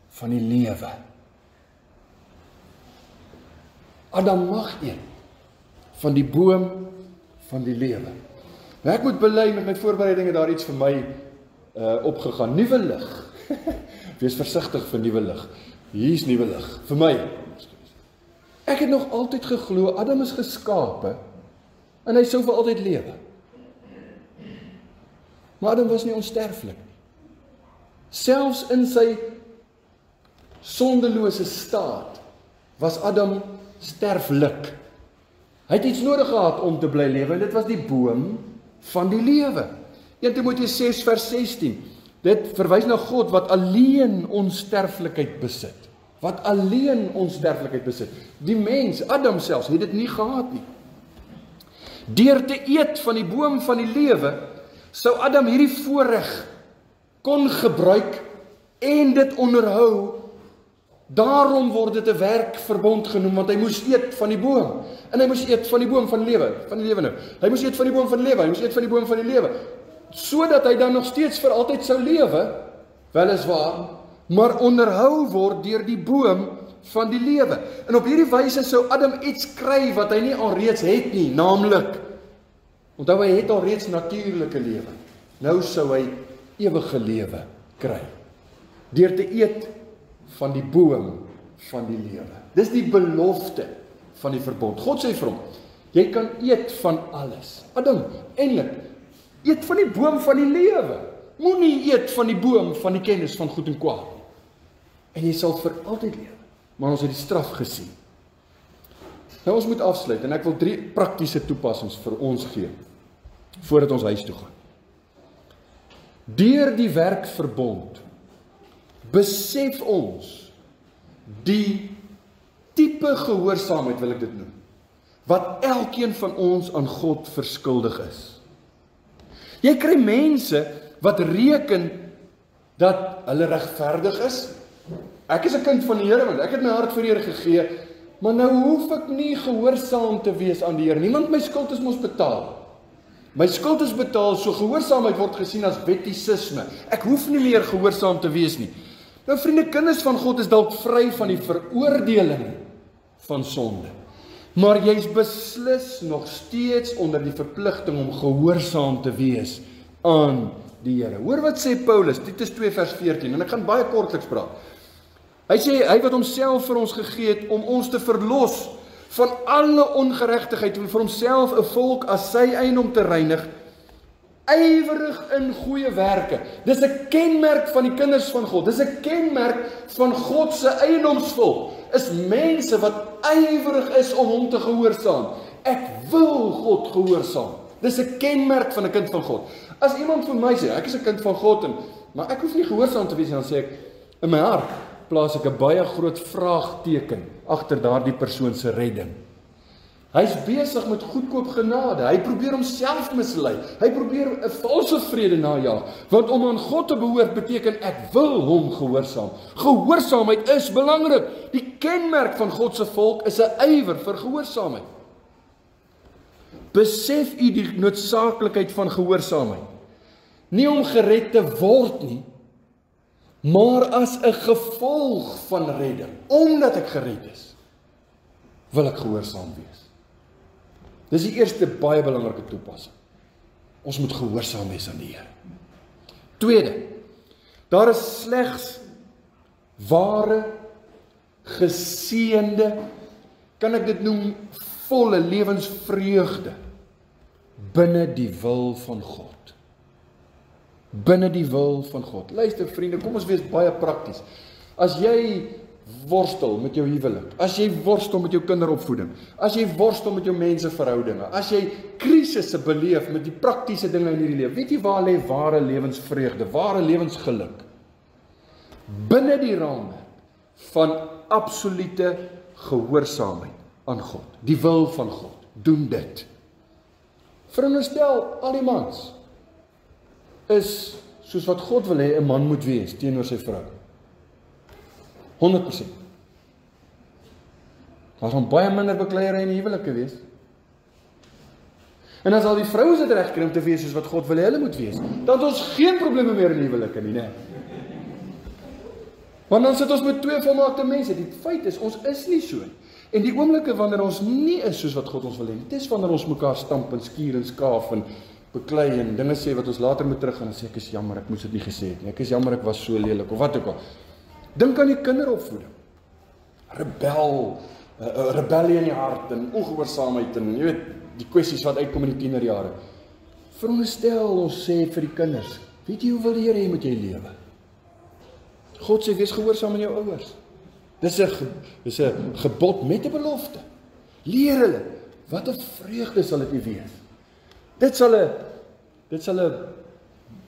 van die lewe. Adam mag eet van die boom van die lewe. Nou ek moet bely met my voorbereidinge daar iets vir my opgegaan. Nuwe lig. Wees versigtig vir nuwe lig. Hier is nuwe lig vir my. Ek het nog altyd geglo Adam is geskape en hy sou vir altyd lewe. Maar Adam was nie onsterflik. Selfs in sy sondelose staat was Adam sterflik. Hy het iets nodig gehad om te bly lewe en dit was die boom van die lewe. 1 Timoteus 6 vers 16. Dit verwys na God wat alleen onsterflikheid besit. Wat alleen onsterflikheid besit. Die mens, Adam selfs, het dit nie gehad nie. Deur te eet van die boom van die lewe, sou Adam hierdie voorreg kon gebruik en dit onderhou. Daarom word dit 'n werkverbond genoem, want hy moes eet van die boom. En hy moes eet van die boom van die lewe nou. Hy moes eet van die boom van die lewe, hy moes eet van die boom van die lewe. Sodat hy dan nog steeds vir altyd sou lewe, weliswaar, maar onderhou word deur die boom van die lewe. En op hierdie wyse sou Adam iets kry wat hy nie alreeds het nie, naamlik Onthou, hy het al reeds natuurlike lewe. Nou sou hy ewige lewe kry. Deur te eet van die boom van die lewe. Dis die belofte van die verbond. God sê vir hom, jy kan eet van alles. Adam, eintlik, eet van die boom van die lewe. Moenie eet van die boom van die kennis van goed en kwaad. En jy sal vir altyd lewe. Maar ons het die straf gesien. Nou ons moet afsluit en ek wil 3 praktiese toepassings vir ons gee, voordat ons huis toe gaan. Deur die werkverbond besef ons die tipe gehoorsaamheid, wil ek dit noem, wat elkeen van ons aan God verskuldig is. Jy kry mense wat reken dat hulle regverdig is. Ek is 'n kind van die Here, want ek het my hart vir die Here gegee, maar nou hoef ek nie gehoorsaam te wees aan die Here nie, want my skuld is mos betaal. My skuld is betaal, so gehoorsaamheid word gesien as wettisisme. Ek hoef nie meer gehoorsaam te wees nie. Nou vriende, kinders van God is dalk vry van die veroordeling van sonde. Maar jy's beslis nog steeds onder die verpligting om gehoorsaam te wees aan die Here. Hoor wat sê Paulus, Titus 2 vers 14, en ek gaan baie kortliks praat. Hy sê, hy wat homself vir ons gegee het, om ons te verlos van alle ongeregtigheid, en vir homself 'n volk as sy eiendom te reinig, ywerig in goeie werke. Dis 'n kenmerk van die kinders van God. Dis 'n kenmerk van God se eiendomsvolk. Is mense wat ywerig is om hom te gehoorsaam. Ek wil God gehoorsaam. Dis 'n kenmerk van 'n kind van God. As iemand vir my sê, ek is 'n kind van God, maar ek hoef nie gehoorsaam te wees, dan sê ek, in my hart plaas ek 'n baie groot vraagteken agter daardie persoon se redding. Hy's besig met goedkoop genade. Hy probeer homself mislei. Hy probeer 'n valse vrede najag. Want om aan God te behoort beteken ek wil hom gehoorsaam. Gehoorsaamheid is belangrik. Die kenmerk van God se volk is 'n ywer vir gehoorsaamheid. Besef u die noodsaaklikheid van gehoorsaamheid. Nie om gered te word nie, maar as 'n gevolg van redding. Omdat ek gered is, wil ek gehoorsaam wees. Dis die eerste baie belangrike toepassing. Ons moet gehoorsaam wees aan die Here. Tweede, daar is slegs ware, geseënde, kan ek dit noem, volle lewensvreugde binne die wil van God. Binne die wil van God. Luister vriende, kom ons wees baie prakties. As jy worstel met jou huwelik, as jy worstel met jou kinderopvoeding, as jy worstel met jou menseverhoudinge, as jy krisisse beleef met die praktiese dinge in hierdie lewe, weet jy waar lê ware lewensvreugde, ware lewensgeluk? Binne die raamwerk van absolute gehoorsaamheid aan God, die wil van God. Doen dit. Veronderstel, al die mans is soos wat God wil hê 'n man moet wees teenoor sy vrou. 100%. Daar gaan baie minder bekleierery in die huwelike wees. En as al die vroue dit reg kry om te wees soos wat God wil hê hulle moet wees, dan het ons geen probleme meer in die huwelike nie, né? Want dan sit ons met 2 volmaakte mense. Die feit is, ons is nie so. En die oomblikke wanneer ons nie is soos wat God ons wil hê, dit is wanneer ons mekaar stamp en skuur en skaaf en beklei en dinge sê wat ons later moet teruggaan en sê ek is jammer, ek moes dit nie gesê het nie. Ek is jammer, ek was so lelik of wat ook al. Dink aan die kinderopvoeding. Rebellie in die hart en ongehoorsaamheid en jy weet, die kwessies wat uitkom in die tienerjare. Veronderstel ons sê vir die kinders, weet jy hoe wil die Here hê moet jy lewe? God sê, wees gehoorsaam aan jou ouers. Dis 'n gebod met 'n belofte. Leer hulle, wat 'n vreugde sal dit nie wees. Dit sal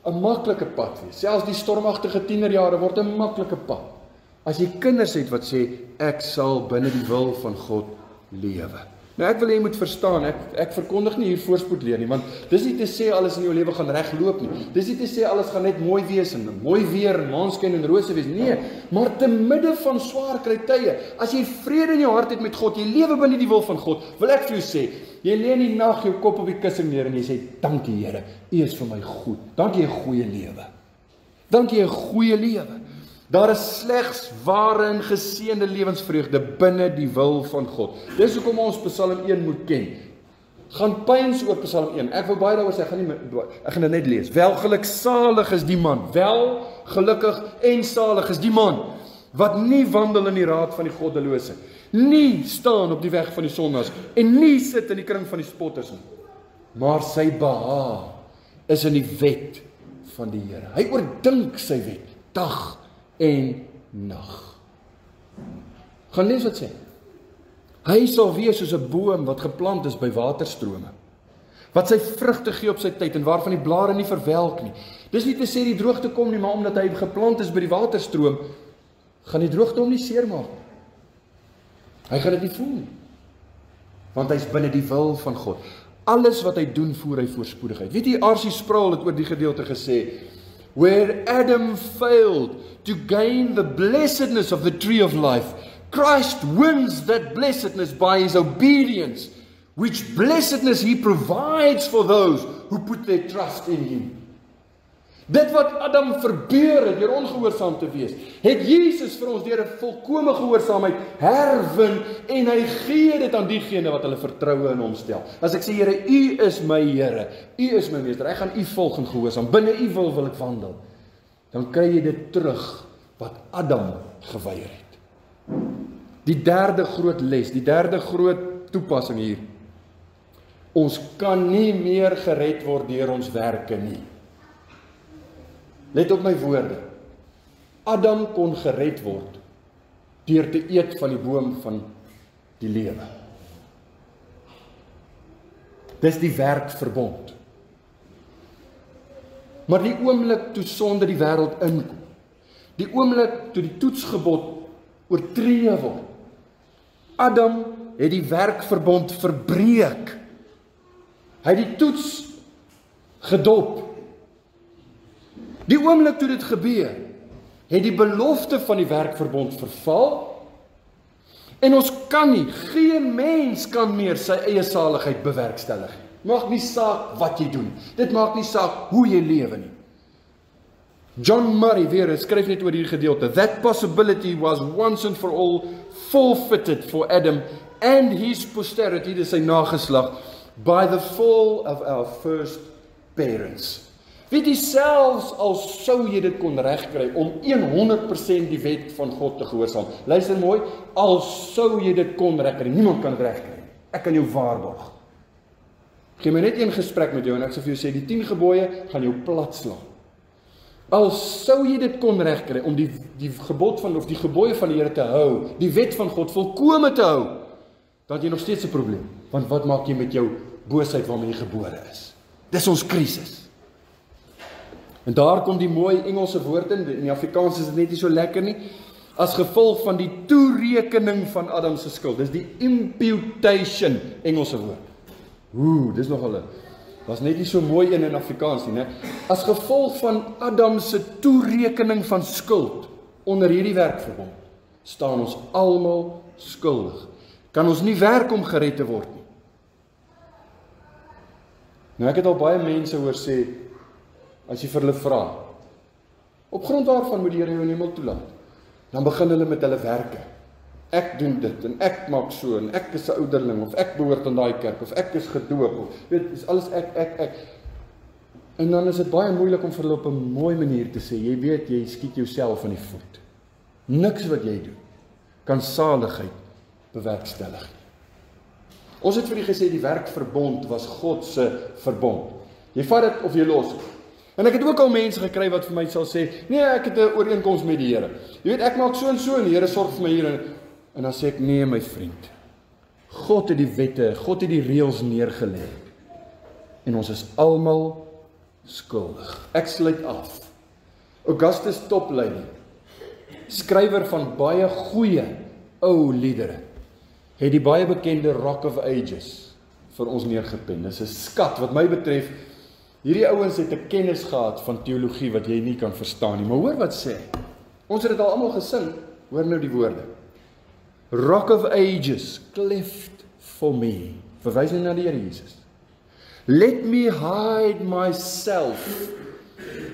'n maklike pad wees. Selfs die stormagtige tienerjare word 'n maklike pad. As jy kinders het wat sê, ek sal binne die wil van God lewe. Nou ek wil hê jy moet verstaan, ek verkondig nie hier voorspoed leer nie, want dis nie te sê alles in jou lewe gaan reg loop nie. Dis nie te sê alles gaan net mooi wees en mooi weer en maanskyn en rose wees. Nee, maar te midde van swaar kry tye, as jy vrede in jou hart het met God, jy lewe binne die wil van God, wil ek vir jou sê, jy lê in die nag jou kop op die kussing neer en jy sê, dankie Here, U is vir my goed. Dankie 'n goeie lewe. Dankie 'n goeie lewe. Daar is slegs ware en geseënde lewensvreugde binne die wil van God. Dis hoekom ons Psalm 1 moet ken. gaan pyns oor Psalm 1. Ek wou baie daaroor sê, ek gaan dit net lees. Welgeluksalig is die man, wel, gelukkig en salig is die man, wat nie wandel in die raad van die goddelose, nie staan op die weg van die sondaars, en nie sit in die kring van die spotters nie, maar sy behaag is in die wet van die Here. Hy oordink sy wet, dag en nag. Gaan lees wat sê. Hy sal wees soos 'n boom wat geplant is by waterstrome, wat sy vrugte gee op sy tyd en waarvan die blare nie verwelk nie. Dis nie te sê die droogte kom nie, maar omdat hy geplant is by die waterstroom, gaan die droogte hom nie seermaak. Hy gaan dit nie voel nie, want hy is binne die wil van God. Alles wat hy doen, voer hy voorspoedigheid. Weet jy, R.C. Sproul het oor die gedeelte gesê, where Adam failed to gain the blessedness of the tree of life, Christ wins that blessedness by his obedience, which blessedness he provides for those who put their trust in him. Dit wat Adam verbeur het deur ongehoorsaam te wees, het Jesus vir ons deur 'n volkome gehoorsaamheid herwin en hy gee dit aan diegene wat hulle vertroue in hom stel. As ek sê, Here, U is my Here, U is my meester, ek gaan U volg en gehoorsaam, binne U wil ek wandel, dan kry jy dit terug wat Adam geweier het. Die derde groot les, die derde groot toepassing hier. Ons kan nie meer gered word deur ons werke nie. Let op my woorde. Adam kon gered word deur te eet van die boom van die lewe. Dis die werkverbond. Maar die oomblik toe sonde die wêreld inkom, die oomblik toe die toetsgebod oortree word, Adam het die werkverbond verbreek. Hy het die toets gedop. Die oomblik toe dit gebeur, het die belofte van die werkverbond verval, en ons kan nie, geen mens kan meer sy eie saligheid bewerkstellig. Maak nie saak wat jy doen, dit maak nie saak hoe jy lewe nie. John Murray weer skryf net oor hierdie gedeelte. That possibility was once and for all forfeited for Adam and his posterity, dis sy nageslag, by the fall of our first parents. Weet jy, selfs al sou jy dit kon regkry om 100% die wet van God te gehoorsaam. Luister mooi, al sou jy dit kon regkry, niemand kan dit regkry. Ek kan jou waarborg. Gee my net een gesprek met jou en ek sal vir jou sê, die 10 gebooie gaan jou plat slaan. Al sou jy dit kon regkry om die gebod van, of die gebooie van die Here te hou, die wet van God volkome te hou, dan het jy nog steeds 'n probleem. Want wat maak jy met jou boosheid waarmee jy gebore is? Dis ons krisis. En daar kom die mooi Engelse woord in die Afrikaans is dit net nie so lekker nie, as gevolg van die toerekening van Adam se skuld. Dis die imputation, Engelse woord. Dis nogal was net nie so mooi in Afrikaans nie, né? As gevolg van Adam se toerekening van skuld onder hierdie werkverbond, staan ons almal skuldig. Kan ons nie werk om gered te word nie. Nou ek het al baie mense hoor sê, as jy vir hulle vra, op grond waarvan moet die Here jou in die hemel toelaat? Dan begin hulle met hulle werke. Ek doen dit, en ek maak so, en ek is 'n ouderling, of ek behoort aan daai kerk, of ek is gedoop, of weet, is alles ek. En dan is dit baie moeilik om vir hulle op 'n mooi manier te sê, jy weet, jy skiet jouself in die voet. Niks wat jy doen, kan saligheid bewerkstellig. Ons het vir die gesê, die werkverbond was God se verbond. Jy vat dit of jy los het. En ek het ook al mense gekry wat vir my sal sê, nee, ek het 'n ooreenkoms met die Here. Jy weet, ek maak so en so, en die Here sorg vir my hier. En dan sê ek, nee my vriend, God het die wette, God het die reëls neergelê. En ons is almal skuldig. Ek sluit af. Augustus Toplady, skrywer van baie goeie ou liedere, het die baie bekende Rock of Ages vir ons neergepen. Dis 'n skat wat my betref. Hierdie ouens het 'n kennis gehad van teologie wat jy nie kan verstaan nie. Maar hoor wat sê. Ons het dit al almal gesing. Hoor nou die woorde. Rock of Ages, cleft for me. Verwys nou na die Here Jesus. Let me hide myself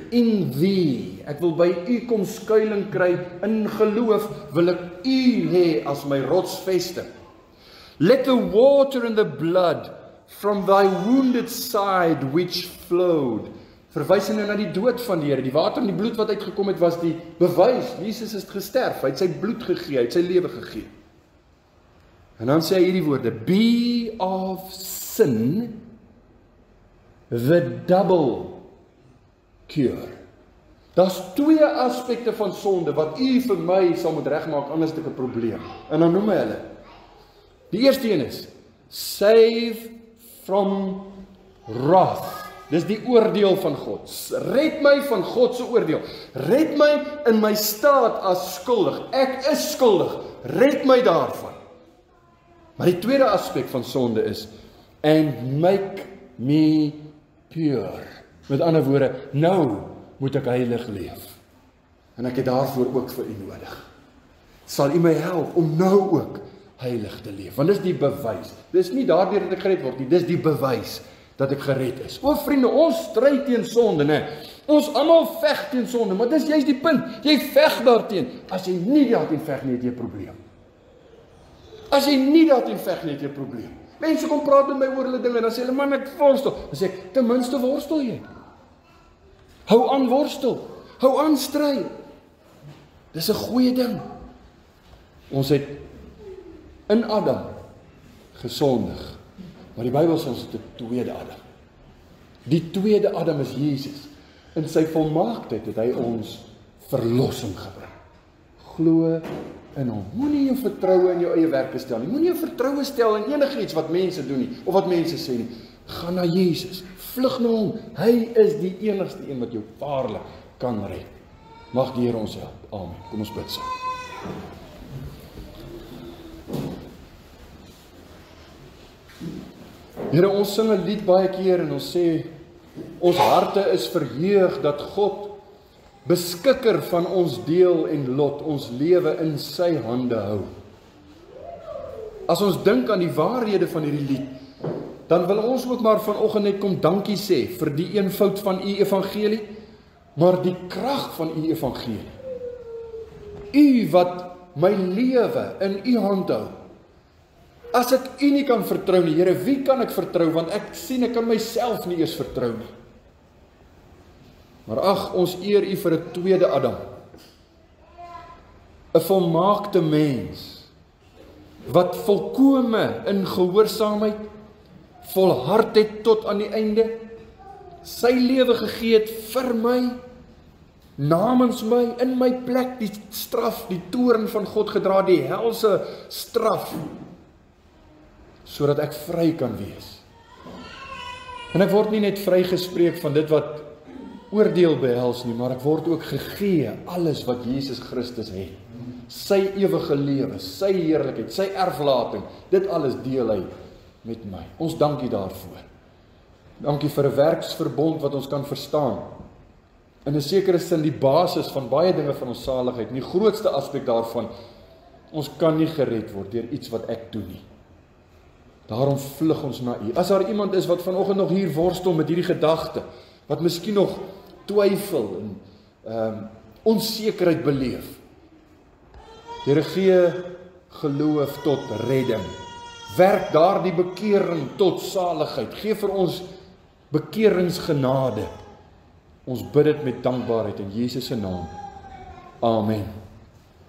in thee. Ek wil by U kom skuiling kry. In geloof wil ek U hê as my rotsvesting. Let the water and the blood from thy wounded side which flowed. Verwysende na die dood van die Here. Die water en die bloed wat uitgekom het, was die bewys. Jesus is gesterf, hy het sy bloed gegee, hy het sy lewe gegee. En dan sê hy hierdie woorde, be of sin the double cure. Daar's twee aspekte van sonde wat u vir my sal moet regmaak, anders het ek 'n probleem. En dan noem hy hulle. Die eerste een is save from wrath. Dis die oordeel van God. Red my van God se oordeel. Red my in my staat as skuldig. Ek is skuldig. Red my daarvan. Maar die tweede aspek van sonde is and make me pure. Met ander woorde, nou moet ek heilig leef. En ek het daarvoor ook vir u nodig. Sal u my help om nou ook heilig te leef? Want dis die bewys. Dis nie daardeur dat ek gered word nie, dis die bewys dat ek gered is. O vriende, ons stry teen sonde, né? Ons almal veg teen sonde, maar dis juist die punt. Jy veg daarteen. As jy nie daarteen veg nie, het jy 'n probleem. As jy nie daarteen veg nie, het jy 'n probleem. Mense kom praat met my oor hulle dinge, dan sê hulle, man, ek worstel. Dan sê ek, ten minste worstel jy. Hou aan worstel. Hou aan stry. Dis 'n goeie ding. Ons het in Adam gesondig. Maar die Bybel sê ons het 'n tweede Adam. Die tweede Adam is Jesus. In sy volmaaktheid het hy ons verlossing gebring. Glo in hom. Moenie jou vertroue in jou eie werke stel nie. Moenie jou vertroue stel in enigiets wat mense doen nie, of wat mense sê nie. Gaan na Jesus. Vlug na hom. Hy is die enigste een wat jou waarlik kan red. Mag die Here ons help. Amen. Kom ons bid saam. Here, ons sing 'n lied baie keer en ons sê, ons harte is verheug dat God beskikker van ons deel en lot, ons lewe in sy hande hou. As ons dink aan die waarhede van hierdie lied, dan wil ons ook maar vanoggend net kom dankie sê vir die eenvoud van u evangelie, maar die krag van u evangelie. U wat my lewe in u hand hou. As ek u nie kan vertrou nie, Here, wie kan ek vertrou? Want ek sien ek kan myself nie eers vertrou nie. Maar ag, ons eer u vir 'n tweede Adam. 'n volmaakte mens wat volkome in gehoorsaamheid volhard het tot aan die einde, sy lewe gegee het vir my, namens my, in my plek, die straf, die toorn van God gedra, die helse straf, sodat ek vry kan wees. En ek word nie net vrygespreek van dit wat oordeel behels nie, maar ek word ook gegee alles wat Jesus Christus het. Sy ewige lewe, sy heerlikheid, sy erflating, dit alles deel hy met my. Ons dankie daarvoor. Dankie vir 'n werksverbond wat ons kan verstaan. In 'n sekere sin die basis van baie dinge van ons saligheid. En die grootste aspek daarvan, ons kan nie gered word deur iets wat ek doen nie. Daarom vlug ons na u. As daar iemand is wat vanoggend nog hier worstel met hierdie gedagte, wat miskien nog twyfel en onsekerheid beleef, Here, gee geloof tot redding. Werk daardie bekering tot saligheid. Gee vir ons bekeringsgenade. Ons bid dit met dankbaarheid in Jesus se naam. Amen.